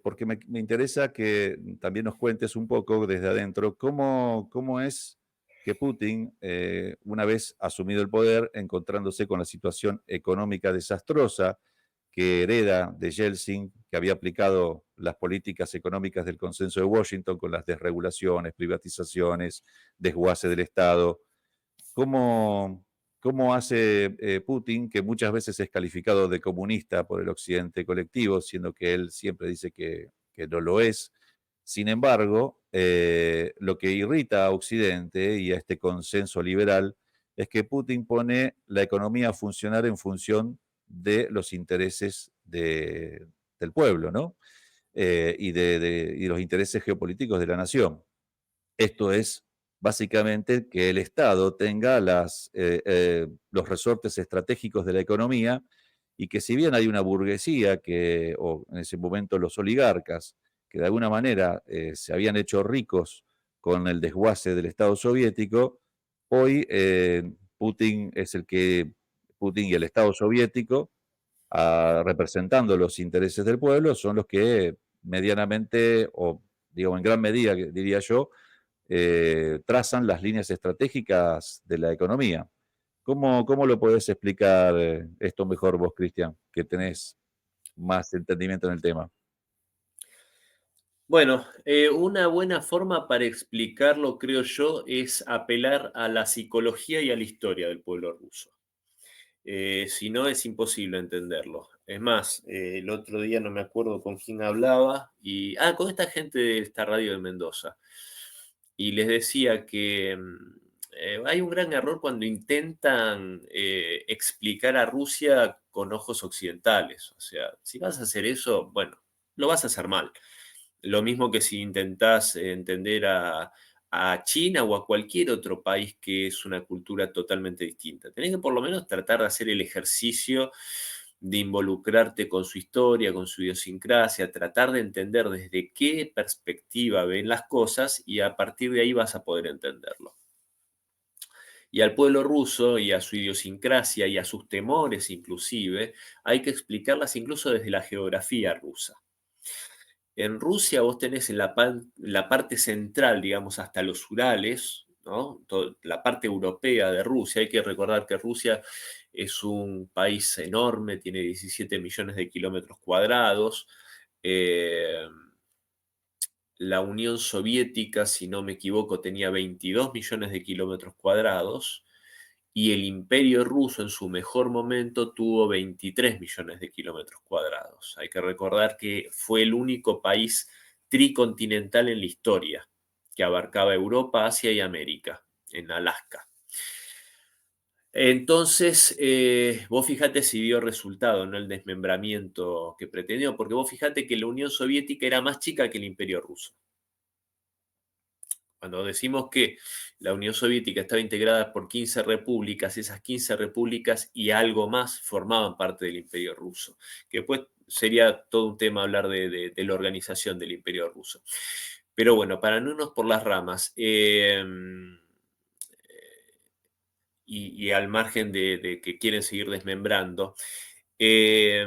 porque me interesa que también nos cuentes un poco desde adentro cómo es que Putin, una vez asumido el poder, encontrándose con la situación económica desastrosa que hereda de Yeltsin, que había aplicado las políticas económicas del consenso de Washington con las desregulaciones, privatizaciones, desguace del Estado, ¿cómo, cómo hace Putin, que muchas veces es calificado de comunista por el occidente colectivo, siendo que él siempre dice que no lo es? Sin embargo, lo que irrita a Occidente y a este consenso liberal es que Putin pone la economía a funcionar en función de los intereses del pueblo, ¿no? Y los intereses geopolíticos de la nación. Esto es básicamente que el Estado tenga los resortes estratégicos de la economía y que si bien hay una burguesía o en ese momento los oligarcas, que de alguna manera se habían hecho ricos con el desguace del Estado soviético, hoy Putin y el Estado soviético, representando los intereses del pueblo, son los que medianamente, o digo en gran medida, diría yo, trazan las líneas estratégicas de la economía. ¿Cómo lo podés explicar esto mejor vos, Cristian, que tenés más entendimiento en el tema? Bueno, una buena forma para explicarlo, creo yo, es apelar a la psicología y a la historia del pueblo ruso. Si no, es imposible entenderlo. Es más, el otro día no me acuerdo con quién hablaba, con esta gente de esta radio de Mendoza, y les decía que hay un gran error cuando intentan explicar a Rusia con ojos occidentales. O sea, si vas a hacer eso, bueno, lo vas a hacer mal. Lo mismo que si intentás entender a China o a cualquier otro país que es una cultura totalmente distinta. Tenés que por lo menos tratar de hacer el ejercicio de involucrarte con su historia, con su idiosincrasia, tratar de entender desde qué perspectiva ven las cosas y a partir de ahí vas a poder entenderlo. Y al pueblo ruso y a su idiosincrasia y a sus temores inclusive, hay que explicarlas incluso desde la geografía rusa. En Rusia vos tenés en la parte central, digamos, hasta los Urales, ¿no? La parte europea de Rusia. Hay que recordar que Rusia es un país enorme, tiene 17 millones de kilómetros cuadrados. Eh, la Unión Soviética, si no me equivoco, tenía 22 millones de kilómetros cuadrados y el Imperio Ruso en su mejor momento tuvo 23 millones de kilómetros cuadrados. Hay que recordar que fue el único país tricontinental en la historia, que abarcaba Europa, Asia y América, en Alaska. Entonces, vos fijate si dio resultado, ¿no? El desmembramiento que pretendió, porque vos fijate que la Unión Soviética era más chica que el Imperio Ruso. Cuando decimos que la Unión Soviética estaba integrada por 15 repúblicas, esas 15 repúblicas y algo más formaban parte del Imperio Ruso, que después sería todo un tema hablar de la organización del Imperio Ruso. Pero bueno, para no irnos por las ramas, y al margen de que quieren seguir desmembrando, eh,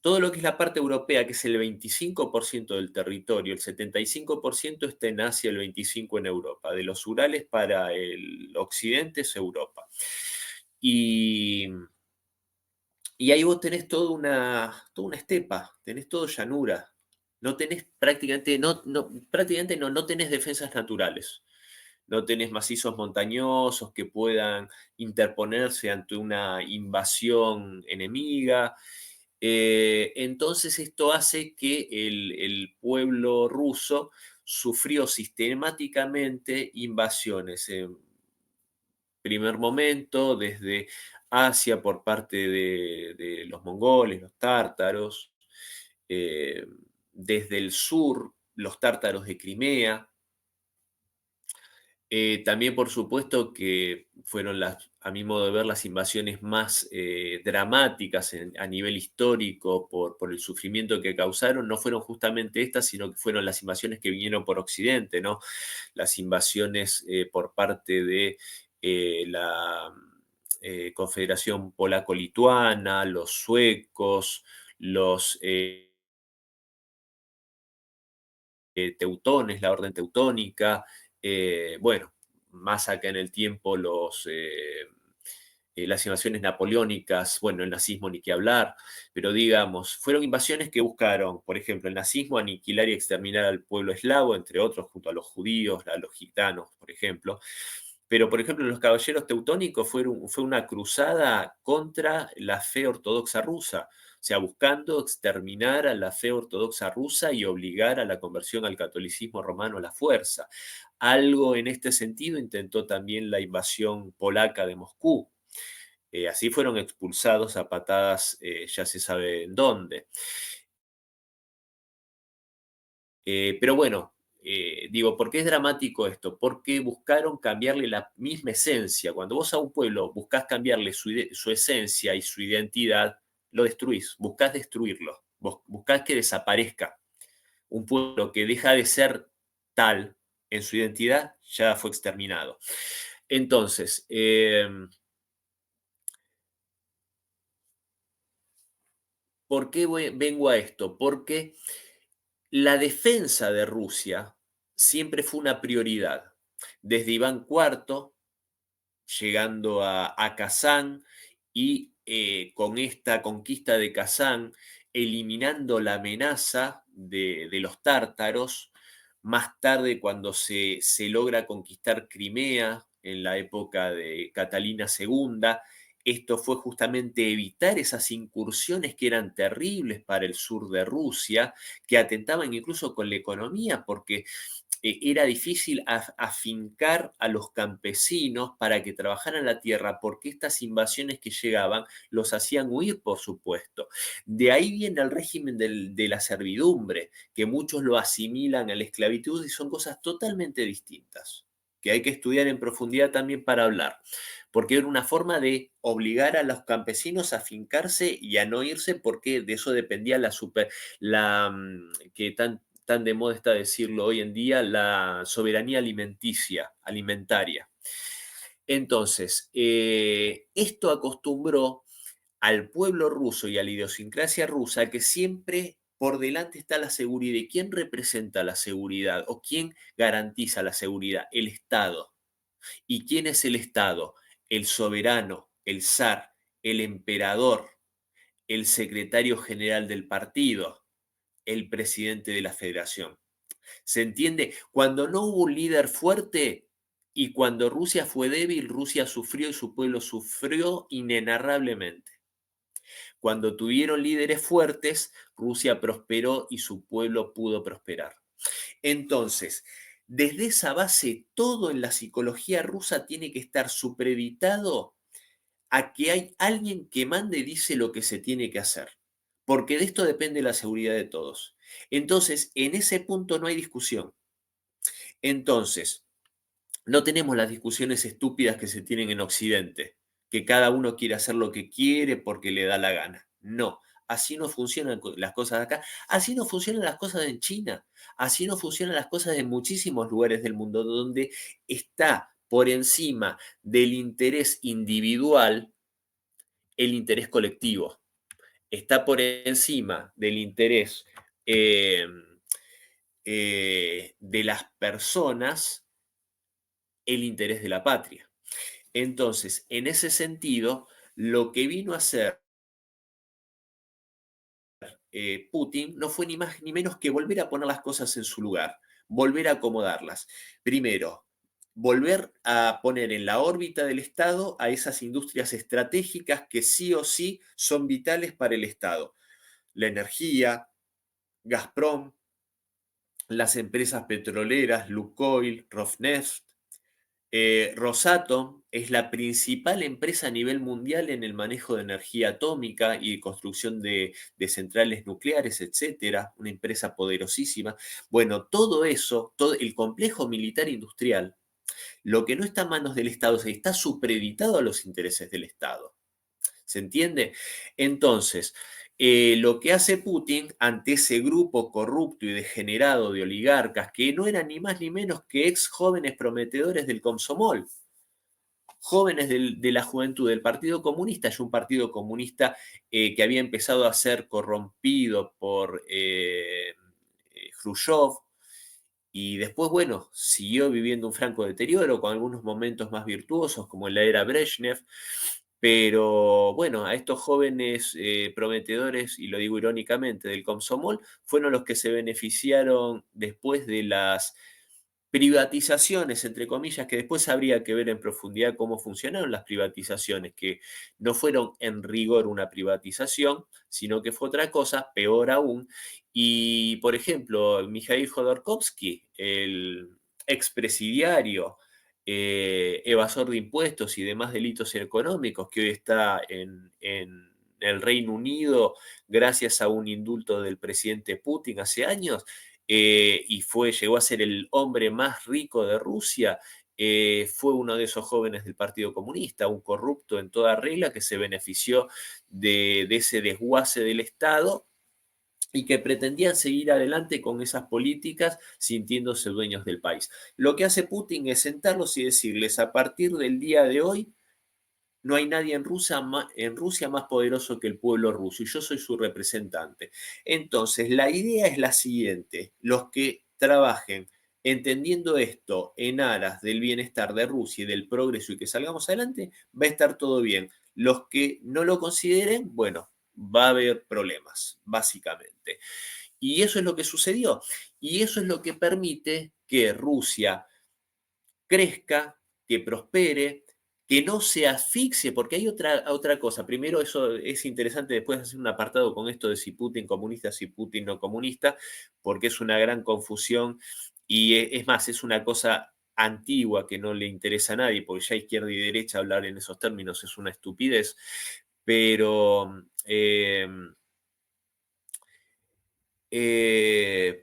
todo lo que es la parte europea, que es el 25% del territorio, el 75% está en Asia, el 25% en Europa. De los Urales para el occidente es Europa. Y, y ahí vos tenés toda una estepa, tenés todo llanura. No tenés prácticamente, prácticamente no tenés defensas naturales. No tenés macizos montañosos que puedan interponerse ante una invasión enemiga. Entonces esto hace que el pueblo ruso sufrió sistemáticamente invasiones. En primer momento, desde Asia por parte de los mongoles, los tártaros, eh, desde el sur, los tártaros de Crimea. También, por supuesto, que fueron a mi modo de ver, las invasiones más dramáticas a nivel histórico por el sufrimiento que causaron. No fueron justamente estas, sino que fueron las invasiones que vinieron por Occidente, ¿no? Las invasiones por parte de la Confederación Polaco-Lituana, los suecos, los teutones, la orden teutónica, bueno, más acá en el tiempo las invasiones napoleónicas, bueno, el nazismo ni qué hablar, pero digamos, fueron invasiones que buscaron, por ejemplo, el nazismo aniquilar y exterminar al pueblo eslavo, entre otros, junto a los judíos, a los gitanos, por ejemplo. Pero, por ejemplo, los caballeros teutónicos fue una cruzada contra la fe ortodoxa rusa, o sea, buscando exterminar a la fe ortodoxa rusa y obligar a la conversión al catolicismo romano a la fuerza. Algo en este sentido intentó también la invasión polaca de Moscú. Así fueron expulsados a patadas, ya se sabe en dónde. Pero bueno, digo, ¿por qué es dramático esto? Porque buscaron cambiarle la misma esencia. Cuando vos a un pueblo buscas cambiarle su esencia y su identidad, lo destruís, buscás destruirlo, buscás que desaparezca. Un pueblo que deja de ser tal en su identidad ya fue exterminado. Entonces, ¿por qué vengo a esto? Porque la defensa de Rusia siempre fue una prioridad. Desde Iván IV, llegando a Kazán y con esta conquista de Kazán, eliminando la amenaza de los tártaros. Más tarde, cuando se logra conquistar Crimea en la época de Catalina II, esto fue justamente evitar esas incursiones que eran terribles para el sur de Rusia, que atentaban incluso con la economía, porque era difícil afincar a los campesinos para que trabajaran la tierra, porque estas invasiones que llegaban los hacían huir, por supuesto. De ahí viene el régimen de la servidumbre, que muchos lo asimilan a la esclavitud y son cosas totalmente distintas, que hay que estudiar en profundidad también para hablar, porque era una forma de obligar a los campesinos a afincarse y a no irse, porque de eso dependía que tan de moda está decirlo hoy en día, la soberanía alimentaria. Entonces, esto acostumbró al pueblo ruso y a la idiosincrasia rusa que siempre por delante está la seguridad. ¿Y quién representa la seguridad o quién garantiza la seguridad? El Estado. ¿Y quién es el Estado? El soberano, el zar, el emperador, el secretario general del partido, el presidente de la federación. ¿Se entiende? Cuando no hubo un líder fuerte y cuando Rusia fue débil, Rusia sufrió y su pueblo sufrió inenarrablemente. Cuando tuvieron líderes fuertes, Rusia prosperó y su pueblo pudo prosperar. Entonces, desde esa base, todo en la psicología rusa tiene que estar supeditado a que hay alguien que mande y dice lo que se tiene que hacer, porque de esto depende la seguridad de todos. Entonces, en ese punto no hay discusión. Entonces, no tenemos las discusiones estúpidas que se tienen en Occidente, que cada uno quiere hacer lo que quiere porque le da la gana. No, así no funcionan las cosas acá, así no funcionan las cosas en China, así no funcionan las cosas en muchísimos lugares del mundo donde está por encima del interés individual el interés colectivo, está por encima del interés eh, de las personas el interés de la patria. Entonces, en ese sentido, lo que vino a hacer Putin no fue ni más ni menos que volver a poner las cosas en su lugar, volver a acomodarlas. Primero, volver a poner en la órbita del Estado a esas industrias estratégicas que sí o sí son vitales para el Estado. La energía, Gazprom, las empresas petroleras, Lukoil, Rosneft, Rosatom es la principal empresa a nivel mundial en el manejo de energía atómica y construcción de centrales nucleares, etcétera, una empresa poderosísima. Bueno, todo eso, todo el complejo militar industrial, lo que no está en manos del Estado, está supeditado a los intereses del Estado. ¿Se entiende? Entonces, lo que hace Putin ante ese grupo corrupto y degenerado de oligarcas que no eran ni más ni menos que ex jóvenes prometedores del Komsomol, jóvenes de la juventud del Partido Comunista, es un partido comunista que había empezado a ser corrompido por Khrushchev, y después, bueno, siguió viviendo un franco deterioro con algunos momentos más virtuosos, como en la era Brezhnev, pero bueno, a estos jóvenes prometedores, y lo digo irónicamente, del Komsomol, fueron los que se beneficiaron después de las privatizaciones, entre comillas, que después habría que ver en profundidad cómo funcionaron las privatizaciones, que no fueron en rigor una privatización, sino que fue otra cosa, peor aún. Y, por ejemplo, Mikhail Jodorkovsky, el expresidiario, evasor de impuestos y demás delitos económicos, que hoy está en el Reino Unido gracias a un indulto del presidente Putin hace años, y llegó a ser el hombre más rico de Rusia, fue uno de esos jóvenes del Partido Comunista, un corrupto en toda regla que se benefició de ese desguace del Estado y que pretendían seguir adelante con esas políticas sintiéndose dueños del país. Lo que hace Putin es sentarlos y decirles, a partir del día de hoy, no hay nadie en Rusia más poderoso que el pueblo ruso y yo soy su representante. Entonces, la idea es la siguiente, los que trabajen entendiendo esto en aras del bienestar de Rusia y del progreso y que salgamos adelante, va a estar todo bien. Los que no lo consideren, bueno, va a haber problemas, básicamente. Y eso es lo que sucedió. Y eso es lo que permite que Rusia crezca, que prospere, que no se asfixie, porque hay otra cosa. Primero, eso es interesante después hacer un apartado con esto de si Putin comunista, si Putin no comunista, porque es una gran confusión y es más, es una cosa antigua que no le interesa a nadie, porque ya izquierda y derecha hablar en esos términos es una estupidez, pero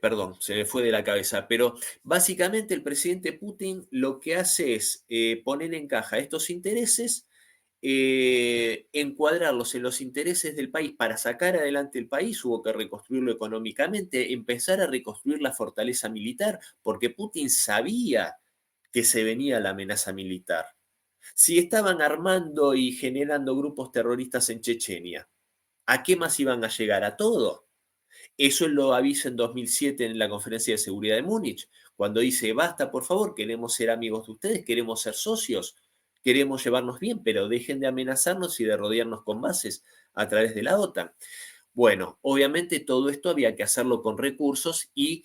perdón, se me fue de la cabeza, pero básicamente el presidente Putin lo que hace es poner en caja estos intereses, encuadrarlos en los intereses del país para sacar adelante el país, hubo que reconstruirlo económicamente, empezar a reconstruir la fortaleza militar, porque Putin sabía que se venía la amenaza militar. Si estaban armando y generando grupos terroristas en Chechenia, ¿a qué más iban a llegar? ¿A todo? Eso él lo avisa en 2007 en la Conferencia de Seguridad de Múnich, cuando dice, basta, por favor, queremos ser amigos de ustedes, queremos ser socios, queremos llevarnos bien, pero dejen de amenazarnos y de rodearnos con bases a través de la OTAN. Bueno, obviamente todo esto había que hacerlo con recursos y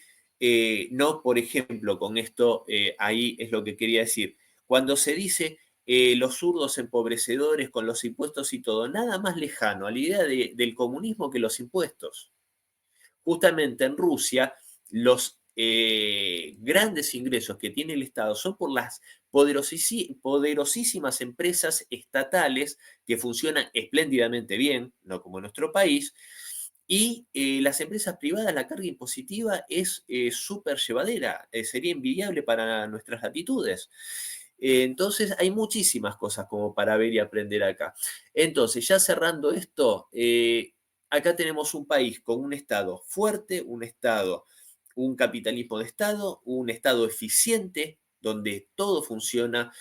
no, por ejemplo, con esto, ahí es lo que quería decir. Cuando se dice los zurdos empobrecedores con los impuestos y todo, nada más lejano a la idea del comunismo que los impuestos. Justamente en Rusia, los grandes ingresos que tiene el Estado son por las poderosísimas empresas estatales que funcionan espléndidamente bien, no como en nuestro país, y las empresas privadas, la carga impositiva es súper llevadera, sería envidiable para nuestras latitudes. Entonces, hay muchísimas cosas como para ver y aprender acá. Entonces, ya cerrando esto, acá tenemos un país con un Estado fuerte, un capitalismo de Estado, un Estado eficiente, donde todo funciona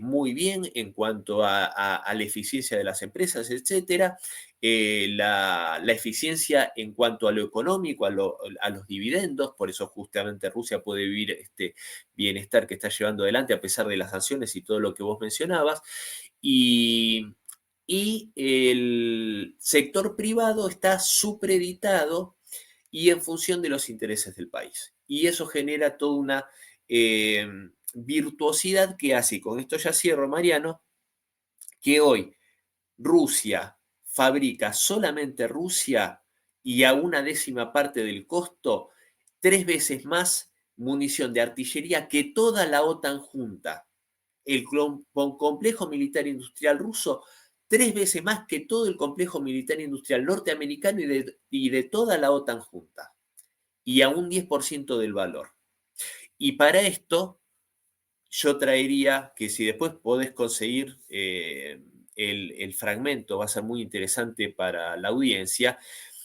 muy bien en cuanto a la eficiencia de las empresas, etcétera. La eficiencia en cuanto a lo económico, a los dividendos, por eso justamente Rusia puede vivir este bienestar que está llevando adelante a pesar de las sanciones y todo lo que vos mencionabas. Y, y el sector privado está supreditado y en función de los intereses del país. Y eso genera toda una eh, virtuosidad que hace, y con esto ya cierro, Mariano, que hoy Rusia fabrica solamente Rusia y a una décima parte del costo, 3 veces más munición de artillería que toda la OTAN junta. El complejo militar industrial ruso, 3 veces más que todo el complejo militar industrial norteamericano y de toda la OTAN junta. Y a un 10% del valor. Y para esto, yo traería que si después podés conseguir el fragmento, va a ser muy interesante para la audiencia,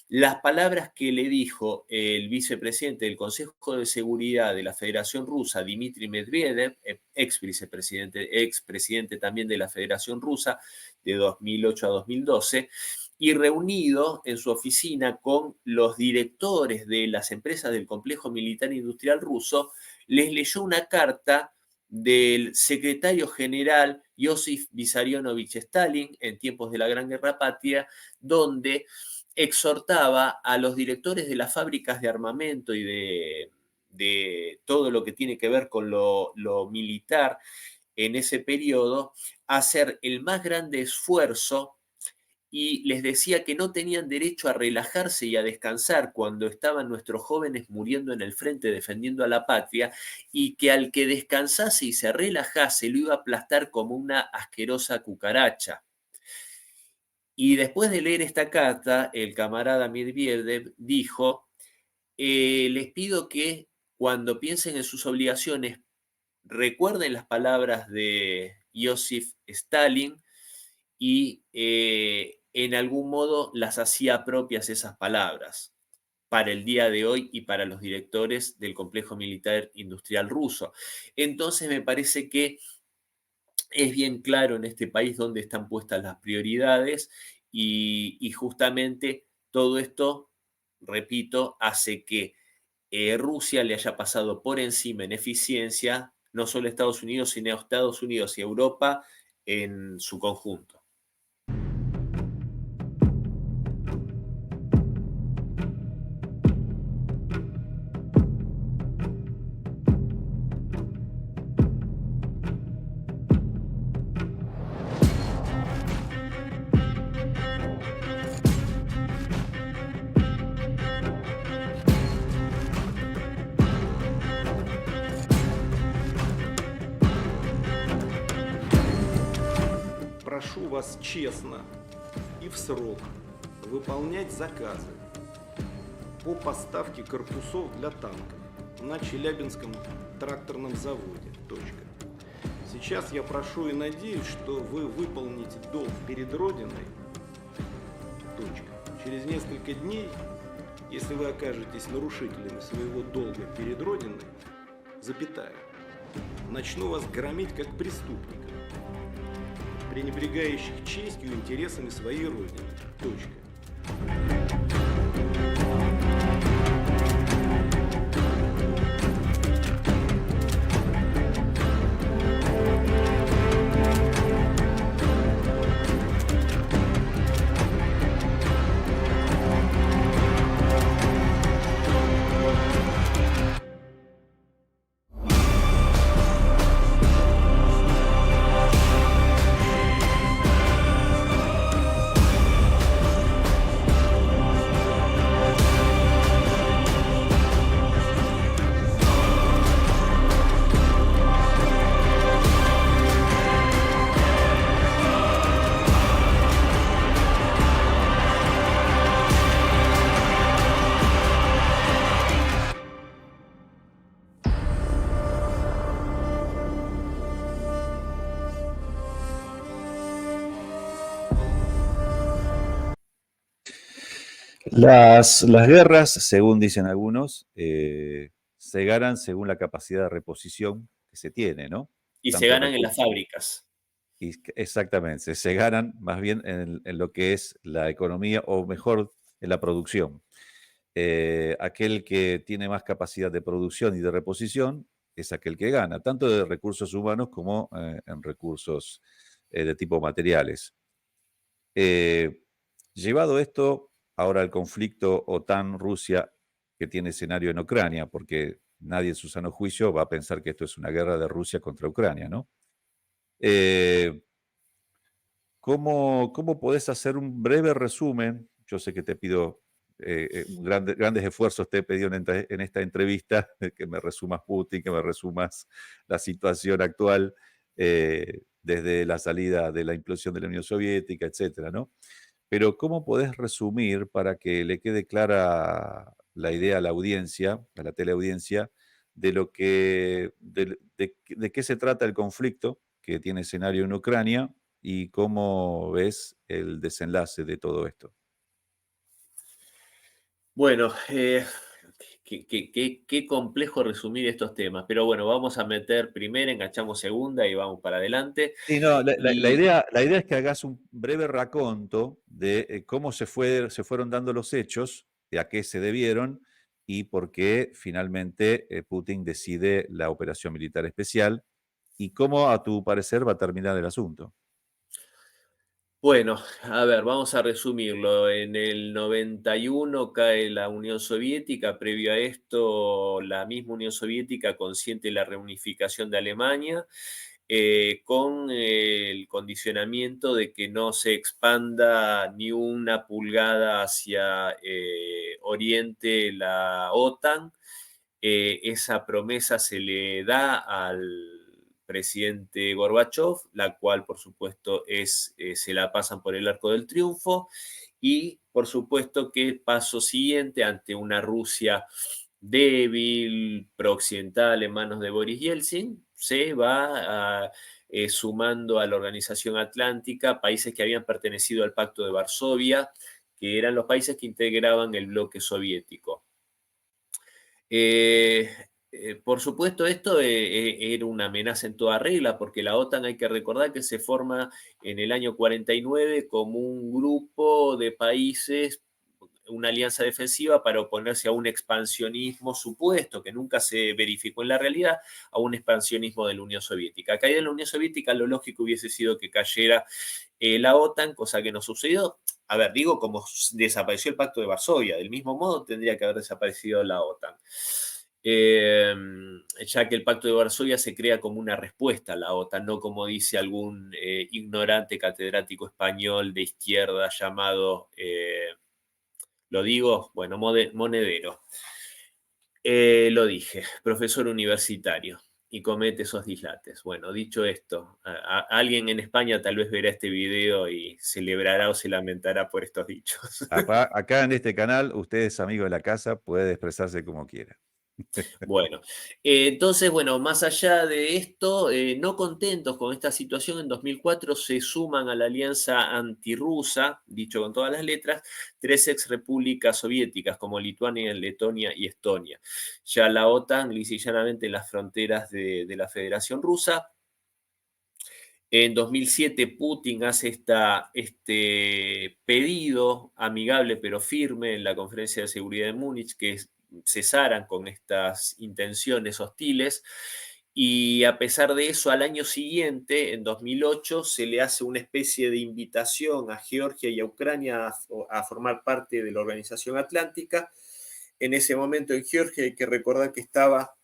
las palabras que le dijo el vicepresidente del Consejo de Seguridad de la Federación Rusa, Dmitry Medvedev, ex vicepresidente, ex presidente también de la Federación Rusa de 2008 a 2012, y reunido en su oficina con los directores de las empresas del complejo militar industrial ruso, les leyó una carta del secretario general Josif Vissarionovich Stalin en tiempos de la Gran Guerra Patria, donde exhortaba a los directores de las fábricas de armamento y de todo lo que tiene que ver con lo militar en ese periodo a hacer el más grande esfuerzo y les decía que no tenían derecho a relajarse y a descansar cuando estaban nuestros jóvenes muriendo en el frente defendiendo a la patria y que al que descansase y se relajase lo iba a aplastar como una asquerosa cucaracha. Y después de leer esta carta, el camarada Medvedev dijo, les pido que cuando piensen en sus obligaciones, recuerden las palabras de Joseph Stalin y en algún modo las hacía propias esas palabras para el día de hoy y para los directores del complejo militar industrial ruso. Entonces me parece que es bien claro en este país dónde están puestas las prioridades y justamente todo esto, repito, hace que Rusia le haya pasado por encima en eficiencia, no solo a Estados Unidos, sino a Estados Unidos y Europa en su conjunto. Прошу вас честно и в срок выполнять заказы по поставке корпусов для танков на Челябинском тракторном заводе. Точка. Сейчас я прошу и надеюсь, что вы выполните долг перед Родиной. Точка. Через несколько дней, если вы окажетесь нарушителями своего долга перед Родиной, запятая, начну вас громить как преступника, пренебрегающих честью и интересами своей родины. Точка. Las guerras, según dicen algunos, se ganan según la capacidad de reposición que se tiene, ¿no? Y se Tanto ganan en las recursos. fábricas. Exactamente, se ganan más bien en lo que es la economía, o mejor, en la producción. Aquel que tiene más capacidad de producción y de reposición es aquel que gana, tanto de recursos humanos como en recursos de tipo materiales. Llevado esto ahora al conflicto OTAN-Rusia que tiene escenario en Ucrania, porque nadie en su sano juicio va a pensar que esto es una guerra de Rusia contra Ucrania, ¿no? ¿Cómo podés hacer un breve resumen? Yo sé que te pido grandes esfuerzos, te he pedido en esta entrevista que me resumas Putin, que me resumas la situación actual desde la salida de la implosión de la Unión Soviética, etcétera, ¿no? Pero ¿cómo podés resumir para que le quede clara la idea a la audiencia, a la teleaudiencia, de qué se trata el conflicto que tiene escenario en Ucrania y cómo ves el desenlace de todo esto? Bueno, qué complejo resumir estos temas, pero bueno, vamos a meter primera, enganchamos segunda y vamos para adelante. Sí, no, Y la idea es que hagas un breve raconto de cómo se fueron dando los hechos, de a qué se debieron y por qué finalmente Putin decide la operación militar especial y cómo, a tu parecer, va a terminar el asunto. bueno, a ver, vamos a resumirlo. En el 91 cae la Unión Soviética, previo a esto la misma Unión Soviética consiente la reunificación de Alemania, con el condicionamiento de que no se expanda ni una pulgada hacia Oriente la OTAN. Esa promesa se le da al presidente Gorbachev, la cual por supuesto se la pasan por el arco del triunfo, y por supuesto que el paso siguiente ante una Rusia débil, prooccidental en manos de Boris Yeltsin, se va sumando a la Organización Atlántica países que habían pertenecido al Pacto de Varsovia, que eran los países que integraban el bloque soviético. Eh, por supuesto, esto era una amenaza en toda regla, porque la OTAN, hay que recordar que se forma en el año 49 como un grupo de países, una alianza defensiva para oponerse a un expansionismo supuesto, que nunca se verificó en la realidad, a un expansionismo de la Unión Soviética. Caída en la Unión Soviética, lo lógico hubiese sido que cayera la OTAN, cosa que no sucedió. A ver, digo, como desapareció el Pacto de Varsovia, del mismo modo tendría que haber desaparecido la OTAN. Ya que el Pacto de Varsovia se crea como una respuesta a la OTAN, no como dice algún ignorante catedrático español de izquierda llamado, lo digo, bueno, Monedero. Lo dije, profesor universitario, y comete esos dislates. Bueno, dicho esto, alguien en España tal vez verá este video y celebrará o se lamentará por estos dichos. Acá en este canal, usted es amigo de la casa, puede expresarse como quiera. Bueno, entonces, bueno, más allá de esto, no contentos con esta situación, en 2004 se suman a la alianza antirrusa, dicho con todas las letras, tres ex repúblicas soviéticas como Lituania, Letonia y Estonia. Ya la OTAN, lisa y llanamente, en las fronteras de la Federación Rusa. En 2007 Putin hace este pedido amigable pero firme en la Conferencia de Seguridad de Múnich, que cesaran con estas intenciones hostiles. Y a pesar de eso, al año siguiente, en 2008, se le hace una especie de invitación a Georgia y a Ucrania a formar parte de la Organización Atlántica. En ese momento en Georgia hay que recordar que estaba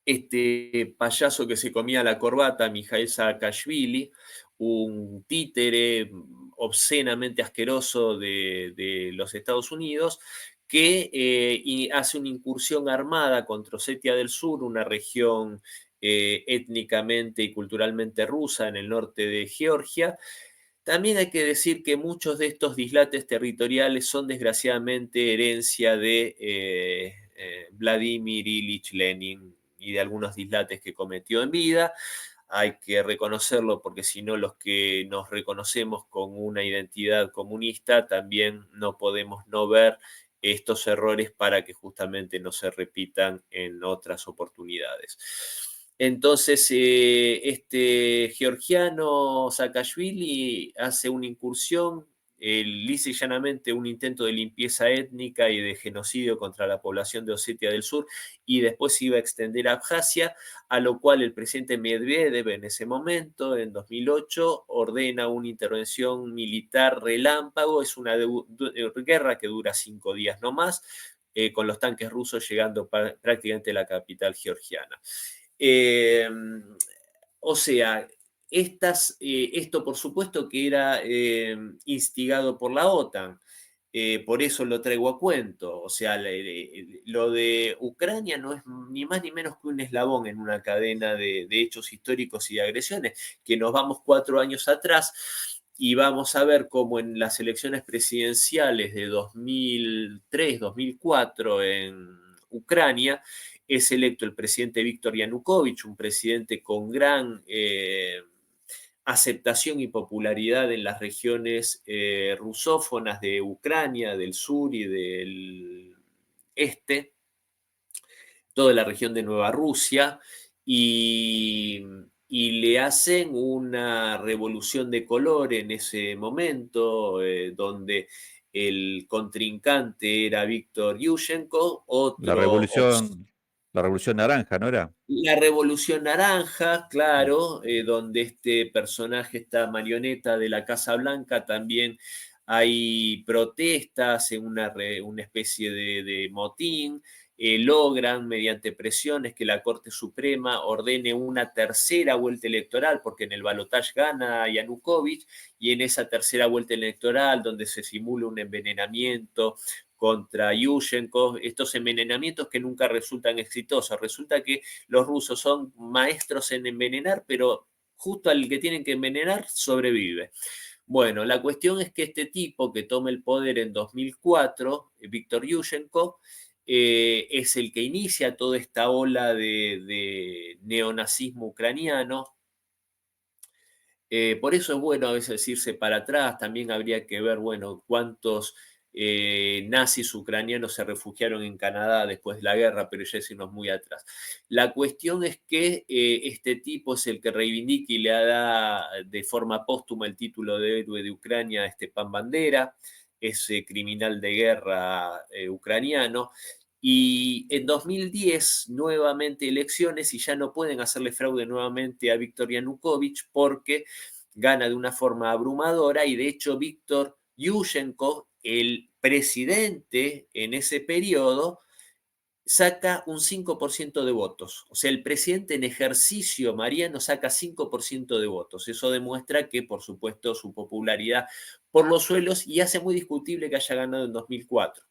este payaso que se comía la corbata, Mijail Saakashvili, un títere obscenamente asqueroso de los Estados Unidos, que hace una incursión armada contra Osetia del Sur, una región étnicamente y culturalmente rusa en el norte de Georgia. También hay que decir que muchos de estos dislates territoriales son desgraciadamente herencia de Vladimir Ilich Lenin y de algunos dislates que cometió en vida. Hay que reconocerlo porque si no, los que nos reconocemos con una identidad comunista también no podemos no ver estos errores para que justamente no se repitan en otras oportunidades. Entonces, este georgiano Saakashvili hace una incursión, lisa y llanamente un intento de limpieza étnica y de genocidio contra la población de Osetia del Sur, y después se iba a extender a Abjasia, a lo cual el presidente Medvedev en ese momento, en 2008, ordena una intervención militar relámpago. Es una guerra que dura 5 días no más, con los tanques rusos llegando prácticamente a la capital georgiana. Eh, o sea, esto por supuesto que era instigado por la OTAN, por eso lo traigo a cuento. O sea, lo de Ucrania no es ni más ni menos que un eslabón en una cadena de hechos históricos y de agresiones, que nos vamos 4 años atrás y vamos a ver cómo en las elecciones presidenciales de 2003, 2004 en Ucrania, es electo el presidente Víctor Yanukovych, un presidente con gran aceptación y popularidad en las regiones rusófonas de Ucrania, del sur y del este, toda la región de Nueva Rusia, y le hacen una revolución de color en ese momento, donde el contrincante era Víctor Yushchenko, La otro revolución, la revolución naranja, ¿no era? la Revolución Naranja, claro, donde este personaje, esta marioneta de la Casa Blanca, también hay protestas en una especie de motín. Logran, mediante presiones, que la Corte Suprema ordene una tercera vuelta electoral, porque en el balotaje gana Yanukovych, y en esa tercera vuelta electoral, donde se simula un envenenamiento contra Yushchenko, estos envenenamientos que nunca resultan exitosos. Resulta que los rusos son maestros en envenenar, pero justo al que tienen que envenenar sobrevive. Bueno, la cuestión es que este tipo que toma el poder en 2004, Víctor Yushchenko, es el que inicia toda esta ola de neonazismo ucraniano. Por eso es bueno a veces irse para atrás. También habría que ver, bueno, cuántos nazis ucranianos se refugiaron en Canadá después de la guerra, pero ya es irnos muy atrás. La cuestión es que este tipo es el que reivindica y le da de forma póstuma el título de héroe de Ucrania a Stepan Bandera, ese criminal de guerra ucraniano. Y en 2010, nuevamente elecciones, y ya no pueden hacerle fraude nuevamente a Víctor Yanukovych porque gana de una forma abrumadora, y de hecho Víctor Yushchenko, el presidente en ese periodo, saca un 5% de votos. O sea, el presidente en ejercicio, Mariano, saca 5% de votos. Eso demuestra que, por supuesto, su popularidad por los suelos, y hace muy discutible que haya ganado en 2004.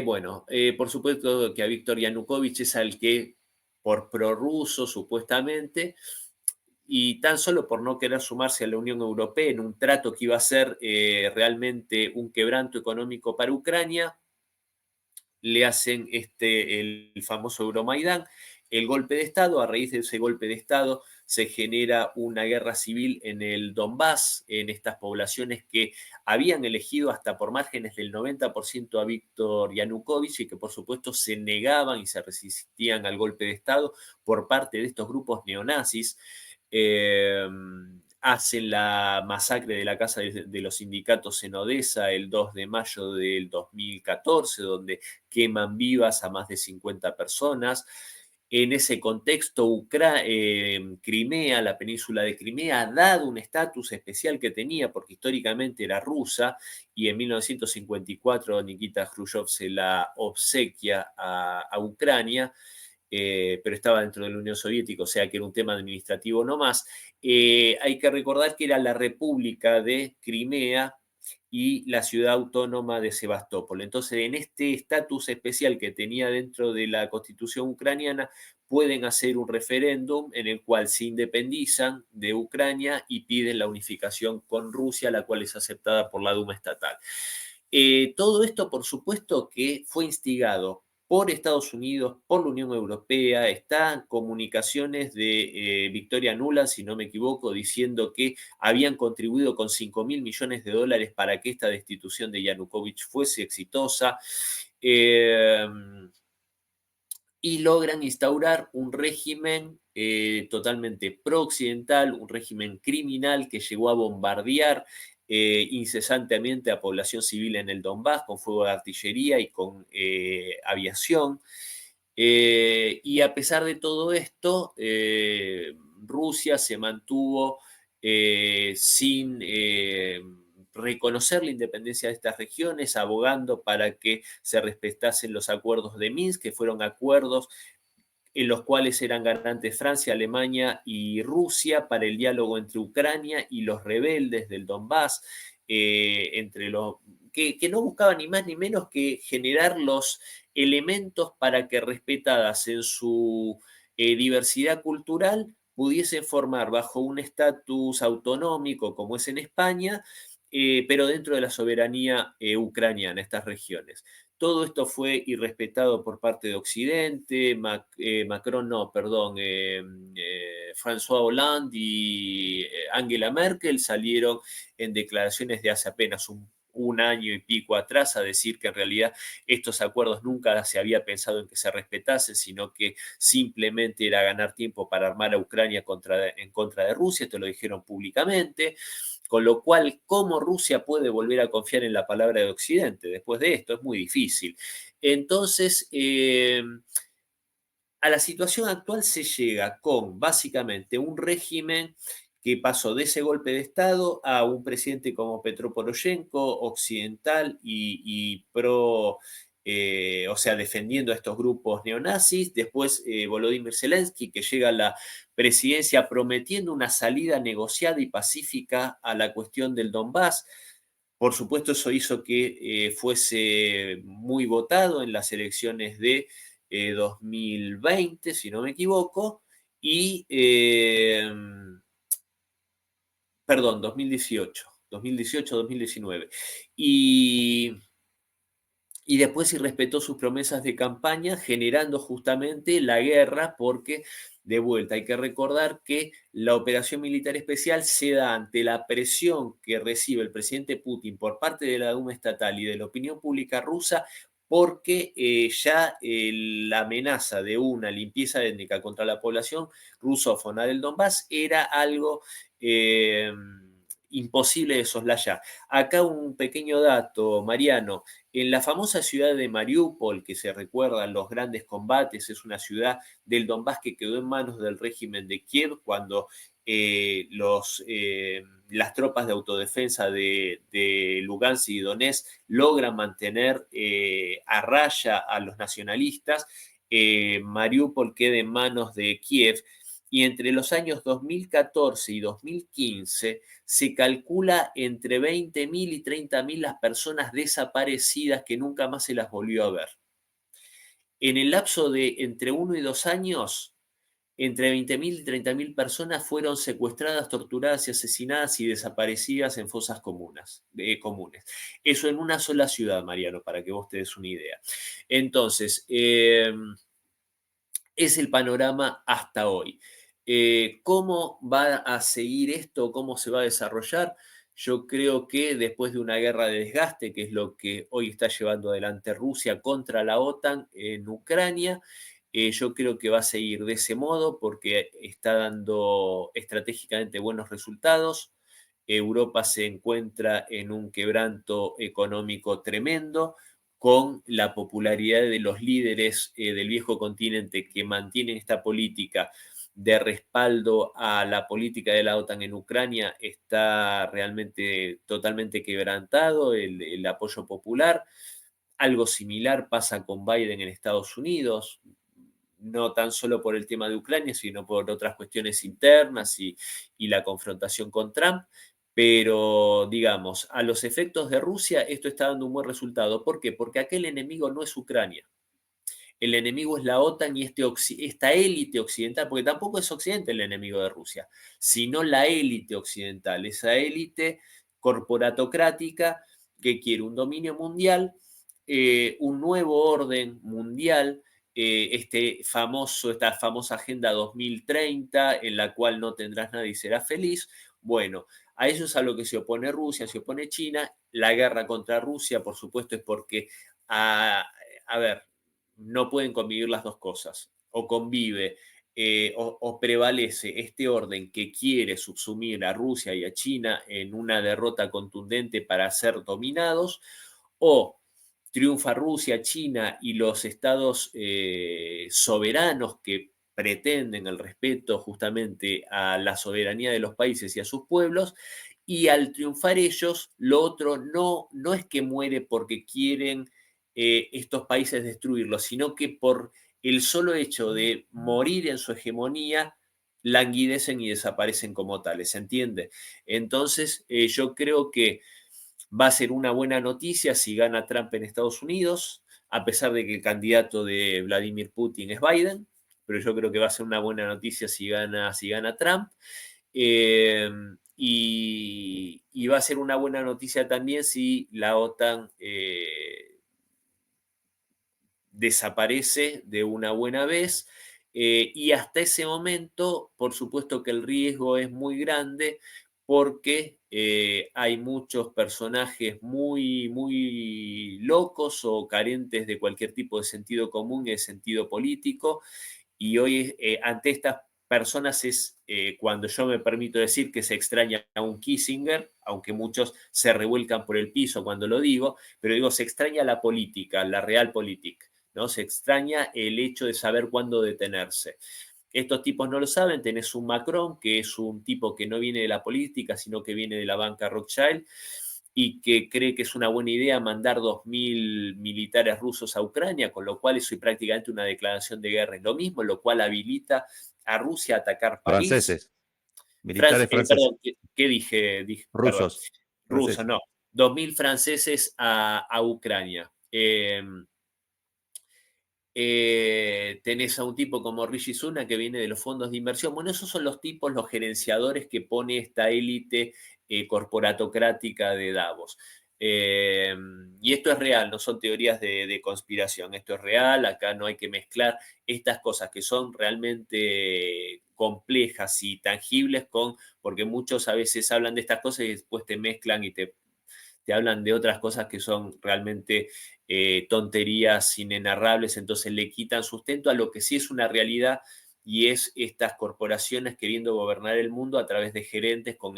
Bueno, por supuesto que a Víctor Yanukovych es al que, por prorruso supuestamente, y tan solo por no querer sumarse a la Unión Europea en un trato que iba a ser realmente un quebranto económico para Ucrania, le hacen el famoso Euromaidán, el golpe de Estado. A raíz de ese golpe de Estado se genera una guerra civil en el Donbass, en estas poblaciones que habían elegido hasta por márgenes del 90% a Víctor Yanukovych y que por supuesto se negaban y se resistían al golpe de Estado por parte de estos grupos neonazis. Hacen la masacre de la Casa de los Sindicatos en Odessa el 2 de mayo del 2014, donde queman vivas a más de 50 personas. En ese contexto, Crimea, la península de Crimea, ha dado un estatus especial que tenía porque históricamente era rusa y en 1954 Nikita Khrushchev se la obsequia a Ucrania, pero estaba dentro de la Unión Soviética, o sea que era un tema administrativo no más. Hay que recordar que era la República de Crimea y la ciudad autónoma de Sebastopol. Entonces, en este estatus especial que tenía dentro de la constitución ucraniana, pueden hacer un referéndum en el cual se independizan de Ucrania y piden la unificación con Rusia, la cual es aceptada por la Duma estatal. Todo esto, por supuesto, que fue instigado por Estados Unidos, por la Unión Europea. Están comunicaciones de Victoria Nuland, si no me equivoco, diciendo que habían contribuido con 5.000 millones de dólares para que esta destitución de Yanukovych fuese exitosa. Y logran instaurar un régimen totalmente pro-occidental, un régimen criminal que llegó a bombardear incesantemente a población civil en el Donbass con fuego de artillería y con aviación. Y a pesar de todo esto, Rusia se mantuvo sin reconocer la independencia de estas regiones, abogando para que se respetasen los acuerdos de Minsk, que fueron acuerdos en los cuales eran garantes Francia, Alemania y Rusia para el diálogo entre Ucrania y los rebeldes del Donbass, entre los, que no buscaban ni más ni menos que generar los elementos para que respetadas en su diversidad cultural pudiesen formar bajo un estatus autonómico como es en España, pero dentro de la soberanía ucraniana, estas regiones. Todo esto fue irrespetado por parte de Occidente, Macron, no, perdón, François Hollande y Angela Merkel salieron en declaraciones de hace apenas un año y pico atrás a decir que en realidad estos acuerdos nunca se había pensado en que se respetasen, sino que simplemente era ganar tiempo para armar a Ucrania en contra de Rusia. Esto lo dijeron públicamente. Con lo cual, ¿cómo Rusia puede volver a confiar en la palabra de Occidente después de esto? Es muy difícil. Entonces, a la situación actual se llega con básicamente un régimen que pasó de ese golpe de Estado a un presidente como Petro Poroshenko, occidental y pro, o sea, defendiendo a estos grupos neonazis. Después Volodymyr Zelensky, que llega a la presidencia prometiendo una salida negociada y pacífica a la cuestión del Donbass. Por supuesto, eso hizo que fuese muy votado en las elecciones de 2020, si no me equivoco, y, perdón, 2018-2019. Y después sí respetó sus promesas de campaña, generando justamente la guerra, porque de vuelta hay que recordar que la operación militar especial se da ante la presión que recibe el presidente Putin por parte de la Duma estatal y de la opinión pública rusa, porque ya la amenaza de una limpieza étnica contra la población rusófona del Donbass era algo imposible de soslayar. Acá un pequeño dato, Mariano. En la famosa ciudad de Mariupol, que se recuerdan los grandes combates, es una ciudad del Donbass que quedó en manos del régimen de Kiev cuando las tropas de autodefensa de Lugansk y Donetsk logran mantener a raya a los nacionalistas. Mariupol queda en manos de Kiev. Y entre los años 2014 y 2015 se calcula entre 20.000 y 30.000 las personas desaparecidas que nunca más se las volvió a ver. En el lapso de entre 1 y 2 años, entre 20.000 y 30.000 personas fueron secuestradas, torturadas y asesinadas y desaparecidas en fosas comunes. Eso en una sola ciudad, Mariano, para que vos te des una idea. Entonces, es el panorama hasta hoy. ¿Cómo va a seguir esto? ¿Cómo se va a desarrollar? Yo creo que después de una guerra de desgaste, que es lo que hoy está llevando adelante Rusia contra la OTAN en Ucrania, yo creo que va a seguir de ese modo porque está dando estratégicamente buenos resultados. Europa se encuentra en un quebranto económico tremendo con la popularidad de los líderes del viejo continente que mantienen esta política de respaldo a la política de la OTAN en Ucrania está realmente totalmente quebrantado, el apoyo popular. Algo similar pasa con Biden en Estados Unidos, no tan solo por el tema de Ucrania, sino por otras cuestiones internas y la confrontación con Trump. Pero, digamos, a los efectos de Rusia, esto está dando un buen resultado. ¿Por qué? Porque aquel enemigo no es Ucrania. El enemigo es la OTAN y esta élite occidental, porque tampoco es Occidente el enemigo de Rusia, sino la élite occidental, esa élite corporatocrática que quiere un dominio mundial, un nuevo orden mundial, esta famosa Agenda 2030, en la cual no tendrás nada y serás feliz. Bueno, a eso es a lo que se opone Rusia, se opone China. La guerra contra Rusia, por supuesto, es porque, a ver, no pueden convivir las dos cosas. O convive o prevalece este orden que quiere subsumir a Rusia y a China en una derrota contundente para ser dominados, o triunfa Rusia, China y los estados soberanos que pretenden el respeto justamente a la soberanía de los países y a sus pueblos, y al triunfar ellos, lo otro no es que muere porque quieren estos países destruirlos, sino que por el solo hecho de morir en su hegemonía, languidecen y desaparecen como tales, ¿se entiende? Entonces, yo creo que va a ser una buena noticia si gana Trump en Estados Unidos, a pesar de que el candidato de Vladimir Putin es Biden, pero yo creo que va a ser una buena noticia si gana Trump. Eh, y va a ser una buena noticia también si la OTAN desaparece de una buena vez. Y hasta ese momento, por supuesto que el riesgo es muy grande porque hay muchos personajes muy, muy locos o carentes de cualquier tipo de sentido común y de sentido político. Y hoy ante estas personas es cuando yo me permito decir que se extraña a un Kissinger, aunque muchos se revuelcan por el piso cuando lo digo, pero digo, se extraña la política, la realpolitik, ¿no? Se extraña el hecho de saber cuándo detenerse. Estos tipos no lo saben, tenés un Macron, que es un tipo que no viene de la política, sino que viene de la banca Rothschild, y que cree que es una buena idea mandar 2.000 militares rusos a Ucrania, con lo cual eso es prácticamente una declaración de guerra. Es lo mismo, lo cual habilita a Rusia a atacar París. Franceses, militares franceses, Perdón, ¿qué dije? Perdón, rusos, rusos, franceses. no. 2.000 franceses a Ucrania. Tenés a un tipo como Rishi Sunak que viene de los fondos de inversión. Bueno, esos son los tipos, los gerenciadores que pone esta élite corporatocrática de Davos. Y esto es real, no son teorías de conspiración, esto es real, acá no hay que mezclar estas cosas que son realmente complejas y tangibles porque muchos a veces hablan de estas cosas y después te mezclan y te hablan de otras cosas que son realmente tonterías inenarrables, entonces le quitan sustento a lo que sí es una realidad y es estas corporaciones queriendo gobernar el mundo a través de gerentes con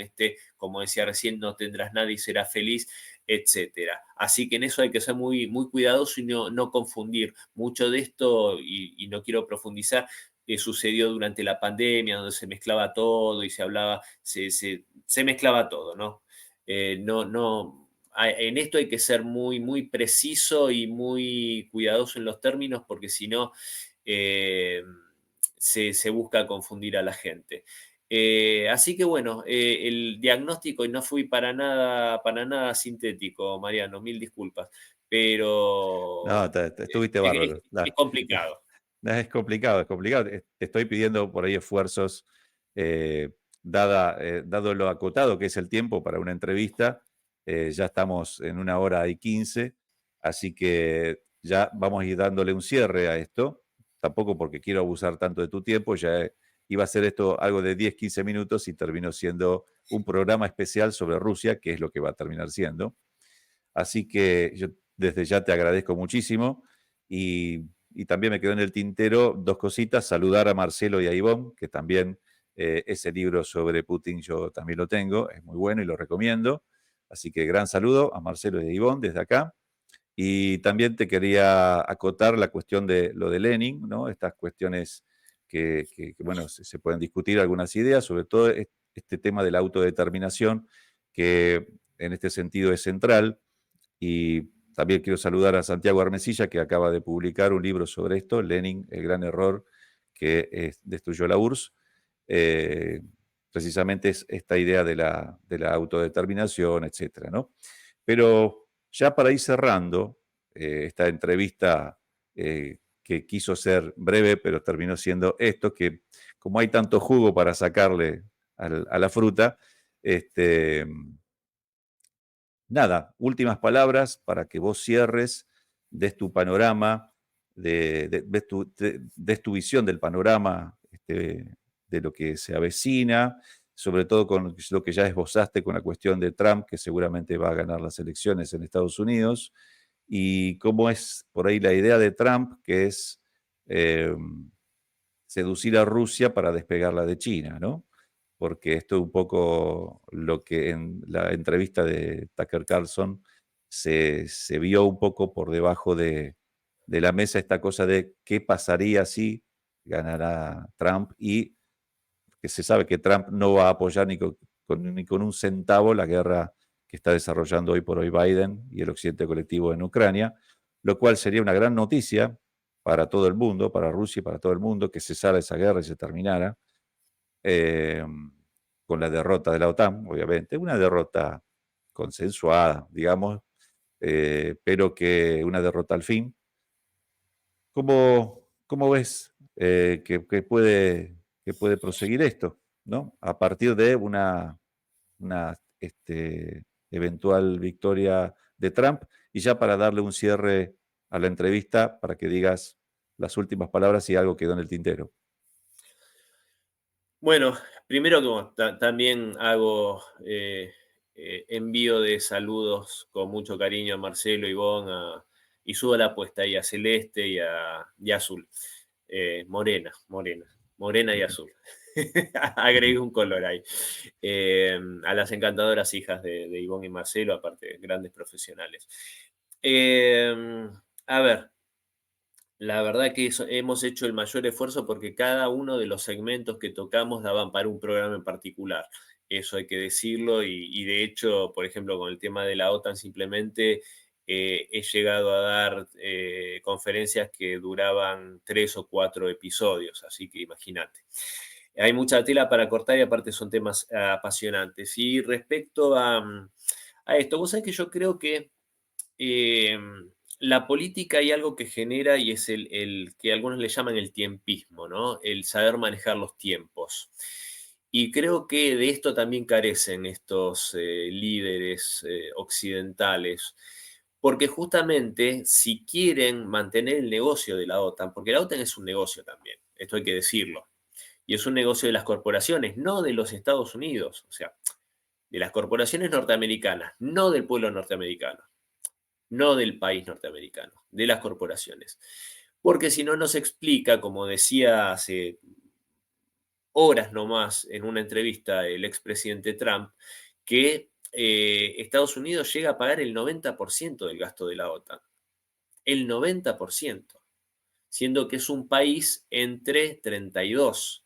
como decía recién, no tendrás nada y serás feliz, etcétera. Así que en eso hay que ser muy, muy cuidadoso y no confundir. Mucho de esto, y no quiero profundizar, sucedió durante la pandemia, donde se mezclaba todo y se hablaba, se mezclaba todo, ¿no? En esto hay que ser muy, muy preciso y muy cuidadoso en los términos porque si no eh, se busca confundir a la gente. Así que bueno, el diagnóstico, y no fui para nada sintético, Mariano, mil disculpas, pero No, estuviste es, bárbaro. es complicado. Es complicado, es complicado. Te estoy pidiendo por ahí esfuerzos, dado lo acotado que es el tiempo para una entrevista. Ya estamos en 1 hora y 15, así que ya vamos a ir dándole un cierre a esto. Tampoco porque quiero abusar tanto de tu tiempo, ya iba a ser esto algo de 10, 15 minutos y terminó siendo un programa especial sobre Rusia, que es lo que va a terminar siendo. Así que yo desde ya te agradezco muchísimo y también me quedó en el tintero 2 cositas, saludar a Marcelo y a Ivonne, que también ese libro sobre Putin yo también lo tengo, es muy bueno y lo recomiendo. Así que gran saludo a Marcelo y a Ivonne desde acá. Y también te quería acotar la cuestión de lo de Lenin, ¿no? Estas cuestiones bueno, se pueden discutir algunas ideas, sobre todo este tema de la autodeterminación, que en este sentido es central. Y también quiero saludar a Santiago Armesilla, que acaba de publicar un libro sobre esto, Lenin, el gran error que destruyó la URSS. Precisamente es esta idea de la autodeterminación, etcétera, ¿no? Pero ya para ir cerrando esta entrevista que quiso ser breve, pero terminó siendo esto, que como hay tanto jugo para sacarle a la fruta, este, nada, últimas palabras para que vos cierres, des tu panorama, des tu visión del panorama de lo que se avecina, sobre todo con lo que ya esbozaste con la cuestión de Trump, que seguramente va a ganar las elecciones en Estados Unidos, y cómo es por ahí la idea de Trump, que es eh, seducir a Rusia para despegarla de China, ¿no? Porque esto es un poco lo que en la entrevista de Tucker Carlson se vio un poco por debajo de la mesa esta cosa de qué pasaría si ganara Trump y que se sabe que Trump no va a apoyar ni con un centavo la guerra que está desarrollando hoy por hoy Biden y el occidente colectivo en Ucrania, lo cual sería una gran noticia para todo el mundo, para Rusia y para todo el mundo, que cesara esa guerra y se terminara eh, con la derrota de la OTAN, obviamente, una derrota consensuada, digamos, pero que una derrota al fin. ¿Cómo ves que puede proseguir esto, ¿no? A partir de una eventual victoria de Trump. Y ya para darle un cierre a la entrevista, para que digas las últimas palabras si algo quedó en el tintero. Bueno, primero también hago envío de saludos con mucho cariño a Marcelo, Ivonne, y subo la apuesta ahí a Celeste y a Azul. Morena y azul. Agregué un color ahí. A las encantadoras hijas de Ivonne y Marcelo, aparte, grandes profesionales. A ver, la verdad que hemos hecho el mayor esfuerzo porque cada uno de los segmentos que tocamos daban para un programa en particular. Eso hay que decirlo y de hecho, por ejemplo, con el tema de la OTAN simplemente he llegado a dar conferencias que duraban 3 o 4 episodios, así que imagínate. Hay mucha tela para cortar y aparte son temas apasionantes. Y respecto a esto, vos sabés que yo creo que eh, la política hay algo que genera y es el que algunos le llaman el tiempismo, ¿no? El saber manejar los tiempos. Y creo que de esto también carecen estos líderes occidentales, porque justamente si quieren mantener el negocio de la OTAN, porque la OTAN es un negocio también, esto hay que decirlo, y es un negocio de las corporaciones, no de los Estados Unidos, o sea, de las corporaciones norteamericanas, no del pueblo norteamericano, no del país norteamericano, de las corporaciones. Porque si no nos explica, como decía hace horas nomás en una entrevista el expresidente Trump, que Estados Unidos llega a pagar el 90% del gasto de la OTAN. El 90%, siendo que es un país entre 32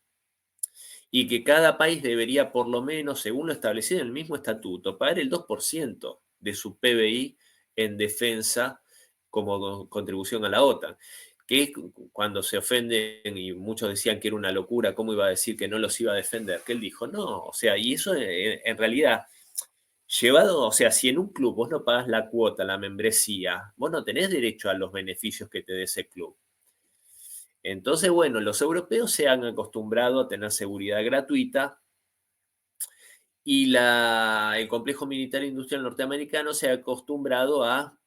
y que cada país debería por lo menos, según lo establecido en el mismo estatuto, pagar el 2% de su PBI en defensa como contribución a la OTAN. Que es cuando se ofenden y muchos decían que era una locura, ¿cómo iba a decir que no los iba a defender? Que él dijo, no, o sea, y eso en realidad, llevado, o sea, si en un club vos no pagás la cuota, la membresía, vos no tenés derecho a los beneficios que te dé ese club. Entonces, bueno, los europeos se han acostumbrado a tener seguridad gratuita y el complejo militar industrial norteamericano se ha acostumbrado a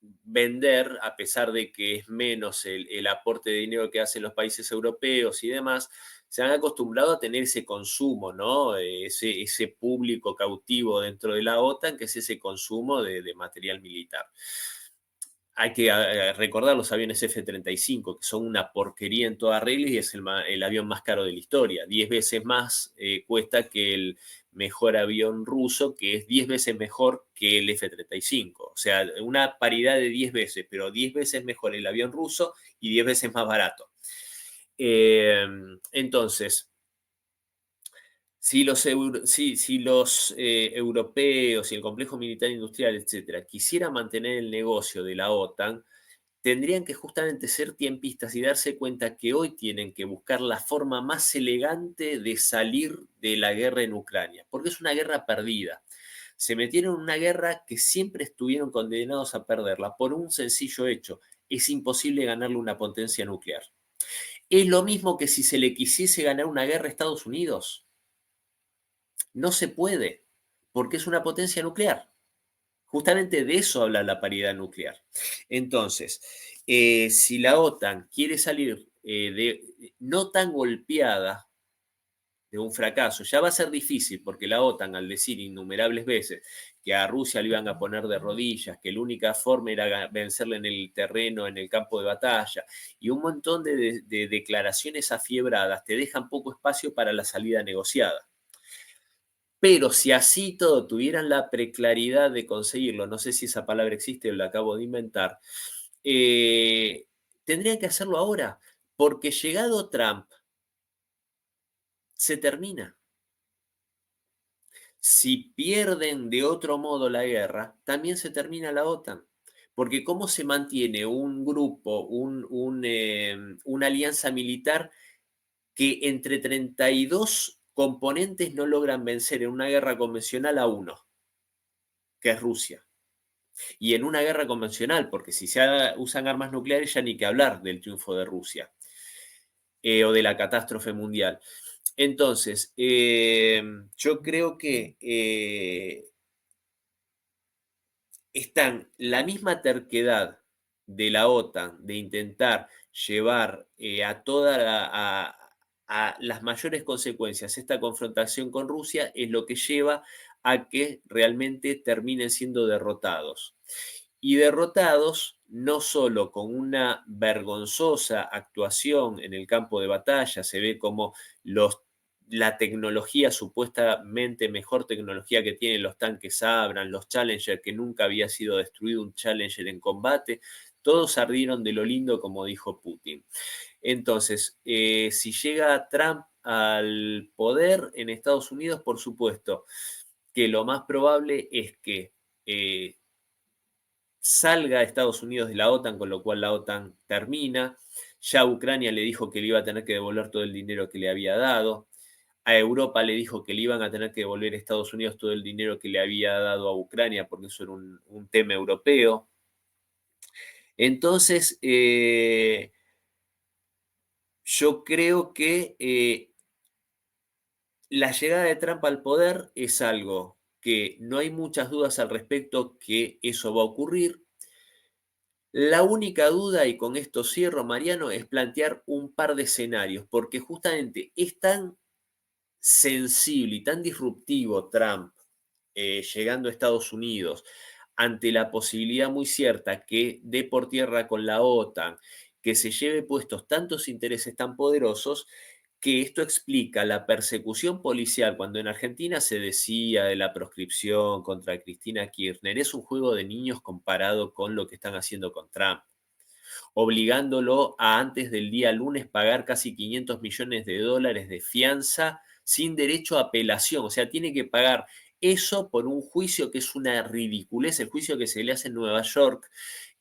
vender, a pesar de que es menos el aporte de dinero que hacen los países europeos y demás, se han acostumbrado a tener ese consumo, ¿no? Ese público cautivo dentro de la OTAN, que es ese consumo de material militar. Hay que recordar los aviones F-35, que son una porquería en toda regla y es el avión más caro de la historia. 10 veces más cuesta que el mejor avión ruso, que es 10 veces mejor que el F-35. O sea, una paridad de 10 veces, pero 10 veces mejor el avión ruso y 10 veces más barato. Entonces, si los europeos y el complejo militar industrial, etcétera, quisieran mantener el negocio de la OTAN, tendrían que justamente ser tiempistas y darse cuenta que hoy tienen que buscar la forma más elegante de salir de la guerra en Ucrania, porque es una guerra perdida. Se metieron en una guerra que siempre estuvieron condenados a perderla por un sencillo hecho: es imposible ganarle una potencia nuclear. Es lo mismo que si se le quisiese ganar una guerra a Estados Unidos. No se puede, porque es una potencia nuclear. Justamente de eso habla la paridad nuclear. Entonces, si la OTAN quiere salir no tan golpeada de un fracaso, ya va a ser difícil, porque la OTAN, al decir innumerables veces que a Rusia le iban a poner de rodillas, que la única forma era vencerle en el terreno, en el campo de batalla, y un montón de declaraciones afiebradas, te dejan poco espacio para la salida negociada. Pero si así todo tuvieran la preclaridad de conseguirlo, no sé si esa palabra existe o la acabo de inventar, tendrían que hacerlo ahora, porque llegado Trump, se termina. Si pierden de otro modo la guerra, también se termina la OTAN. Porque ¿cómo se mantiene un grupo, una alianza militar que entre 32 componentes no logran vencer en una guerra convencional a uno, que es Rusia? Y en una guerra convencional, porque si se usan armas nucleares ya ni que hablar del triunfo de Rusia o de la catástrofe mundial. Entonces, yo creo que están la misma terquedad de la OTAN de intentar llevar a las mayores consecuencias esta confrontación con Rusia, es lo que lleva a que realmente terminen siendo derrotados. Y derrotados no solo con una vergonzosa actuación en el campo de batalla, se ve como la tecnología, supuestamente mejor tecnología que tienen los tanques Abrams, los Challenger, que nunca había sido destruido un Challenger en combate, todos ardieron de lo lindo, como dijo Putin. Entonces, si llega Trump al poder en Estados Unidos, por supuesto que lo más probable es que salga Estados Unidos de la OTAN, con lo cual la OTAN termina. Ya Ucrania le dijo que le iba a tener que devolver todo el dinero que le había dado. A Europa le dijo que le iban a tener que devolver a Estados Unidos todo el dinero que le había dado a Ucrania, porque eso era un tema europeo. Entonces, yo creo que la llegada de Trump al poder es algo que no hay muchas dudas al respecto que eso va a ocurrir. La única duda, y con esto cierro, Mariano, es plantear un par de escenarios, porque justamente es tan sensible y tan disruptivo Trump llegando a Estados Unidos ante la posibilidad muy cierta que dé por tierra con la OTAN, que se lleve puestos tantos intereses tan poderosos, que esto explica la persecución policial cuando en Argentina se decía de la proscripción contra Cristina Kirchner. Es un juego de niños comparado con lo que están haciendo con Trump, obligándolo a antes del día lunes pagar casi 500 millones de dólares de fianza sin derecho a apelación. O sea, tiene que pagar eso por un juicio que es una ridiculez. El juicio que se le hace en Nueva York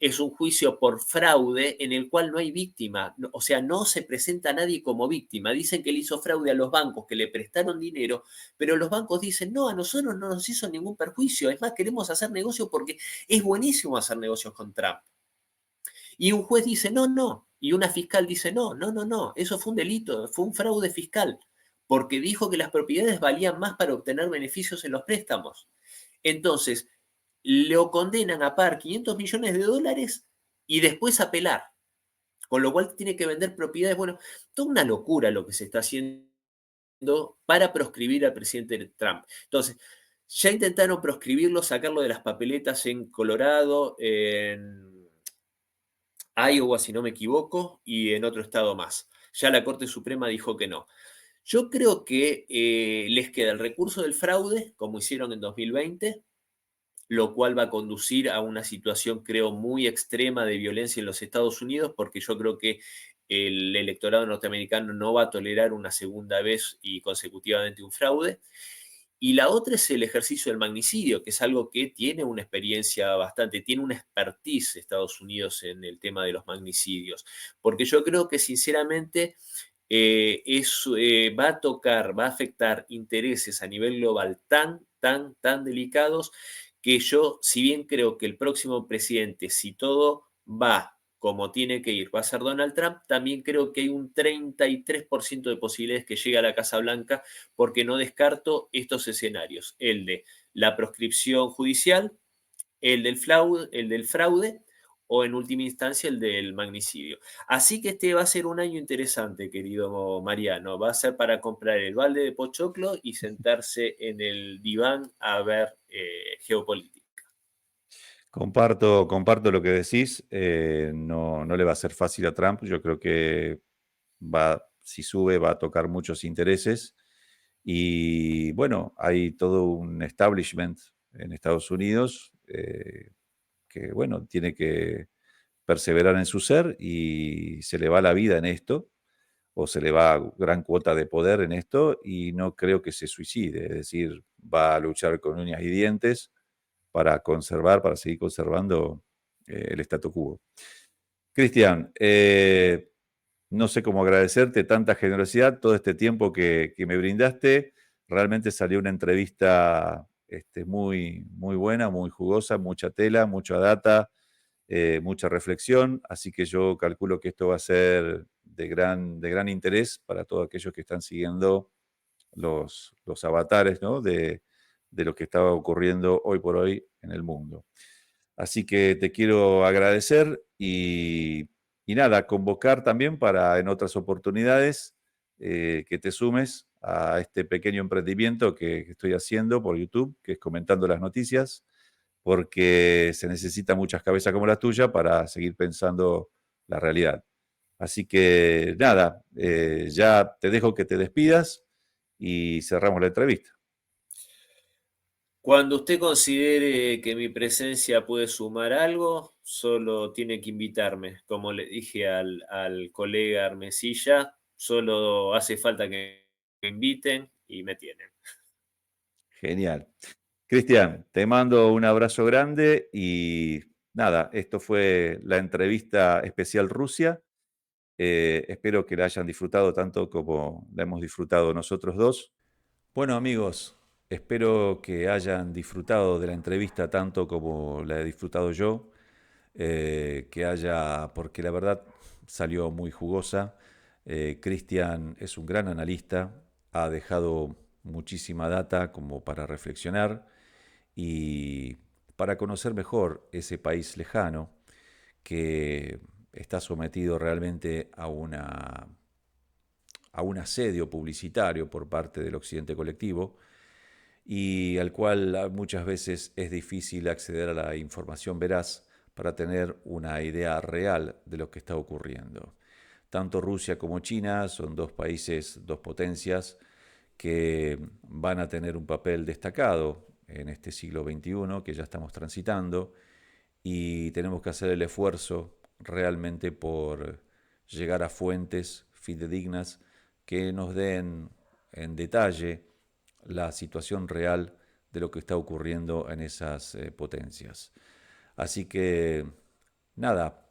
es un juicio por fraude en el cual no hay víctima. O sea, no se presenta a nadie como víctima. Dicen que le hizo fraude a los bancos que le prestaron dinero, pero los bancos dicen, no, a nosotros no nos hizo ningún perjuicio. Es más, queremos hacer negocios porque es buenísimo hacer negocios con Trump. Y un juez dice, no, no, Y una fiscal dice, no, no, no, no, eso fue un delito, fue un fraude fiscal, porque dijo que las propiedades valían más para obtener beneficios en los préstamos. Entonces, lo condenan a pagar 500 millones de dólares y después apelar, con lo cual tiene que vender propiedades. Bueno, toda una locura lo que se está haciendo para proscribir al presidente Trump. Entonces, ya intentaron proscribirlo, sacarlo de las papeletas en Colorado, en Iowa, si no me equivoco, y en otro estado más. Ya la Corte Suprema dijo que no. Yo creo que les queda el recurso del fraude, como hicieron en 2020, lo cual va a conducir a una situación, creo, muy extrema de violencia en los Estados Unidos, porque yo creo que el electorado norteamericano no va a tolerar una segunda vez y consecutivamente un fraude. Y la otra es el ejercicio del magnicidio, que es algo que tiene una experiencia bastante, tiene una expertise Estados Unidos en el tema de los magnicidios, porque yo creo que sinceramente va a tocar, va a afectar intereses a nivel global tan delicados que yo, si bien creo que el próximo presidente, si todo va como tiene que ir, va a ser Donald Trump, también creo que hay un 33% de posibilidades que llegue a la Casa Blanca, porque no descarto estos escenarios, el de la proscripción judicial, el del fraude o en última instancia el del magnicidio. Así que este va a ser un año interesante, querido Mariano. Va a ser para comprar el balde de pochoclo y sentarse en el diván a ver geopolítica. Comparto lo que decís. No le va a ser fácil a Trump. Yo creo que si sube, va a tocar muchos intereses. Y bueno, hay todo un establishment en Estados Unidos que, bueno, tiene que perseverar en su ser y se le va la vida en esto, o se le va gran cuota de poder en esto, y no creo que se suicide. Es decir, va a luchar con uñas y dientes para seguir conservando el statu quo. Cristian, no sé cómo agradecerte tanta generosidad, todo este tiempo que me brindaste. Realmente salió una entrevista muy, muy buena, muy jugosa, mucha tela, mucha data, mucha reflexión. Así que yo calculo que esto va a ser de gran interés para todos aquellos que están siguiendo los avatares, ¿no?, de lo que estaba ocurriendo hoy por hoy en el mundo. Así que te quiero agradecer y nada, convocar también para en otras oportunidades que te sumes a este pequeño emprendimiento que estoy haciendo por YouTube, que es comentando las noticias, porque se necesita muchas cabezas como la tuya para seguir pensando la realidad. Así que nada, ya te dejo que te despidas y cerramos la entrevista. Cuando usted considere que mi presencia puede sumar algo, solo tiene que invitarme. Como le dije al colega Armesilla, solo hace falta que me inviten y me tienen. Genial. Cristian, te mando un abrazo grande y nada, esto fue la entrevista especial Rusia. Espero que la hayan disfrutado tanto como la hemos disfrutado nosotros dos. Bueno, amigos, espero que hayan disfrutado de la entrevista tanto como la he disfrutado yo, porque la verdad salió muy jugosa. Cristian es un gran analista, ha dejado muchísima data como para reflexionar y para conocer mejor ese país lejano que está sometido realmente a un asedio publicitario por parte del occidente colectivo y al cual muchas veces es difícil acceder a la información veraz para tener una idea real de lo que está ocurriendo. Tanto Rusia como China son dos países, dos potencias que van a tener un papel destacado en este siglo XXI que ya estamos transitando y tenemos que hacer el esfuerzo realmente por llegar a fuentes fidedignas que nos den en detalle la situación real de lo que está ocurriendo en esas potencias. Así que nada,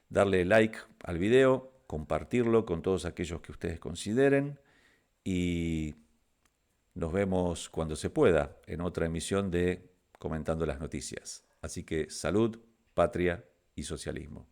darle like al video, compartirlo con todos aquellos que ustedes consideren y nos vemos cuando se pueda en otra emisión de Comentando las Noticias. Así que salud, patria y socialismo.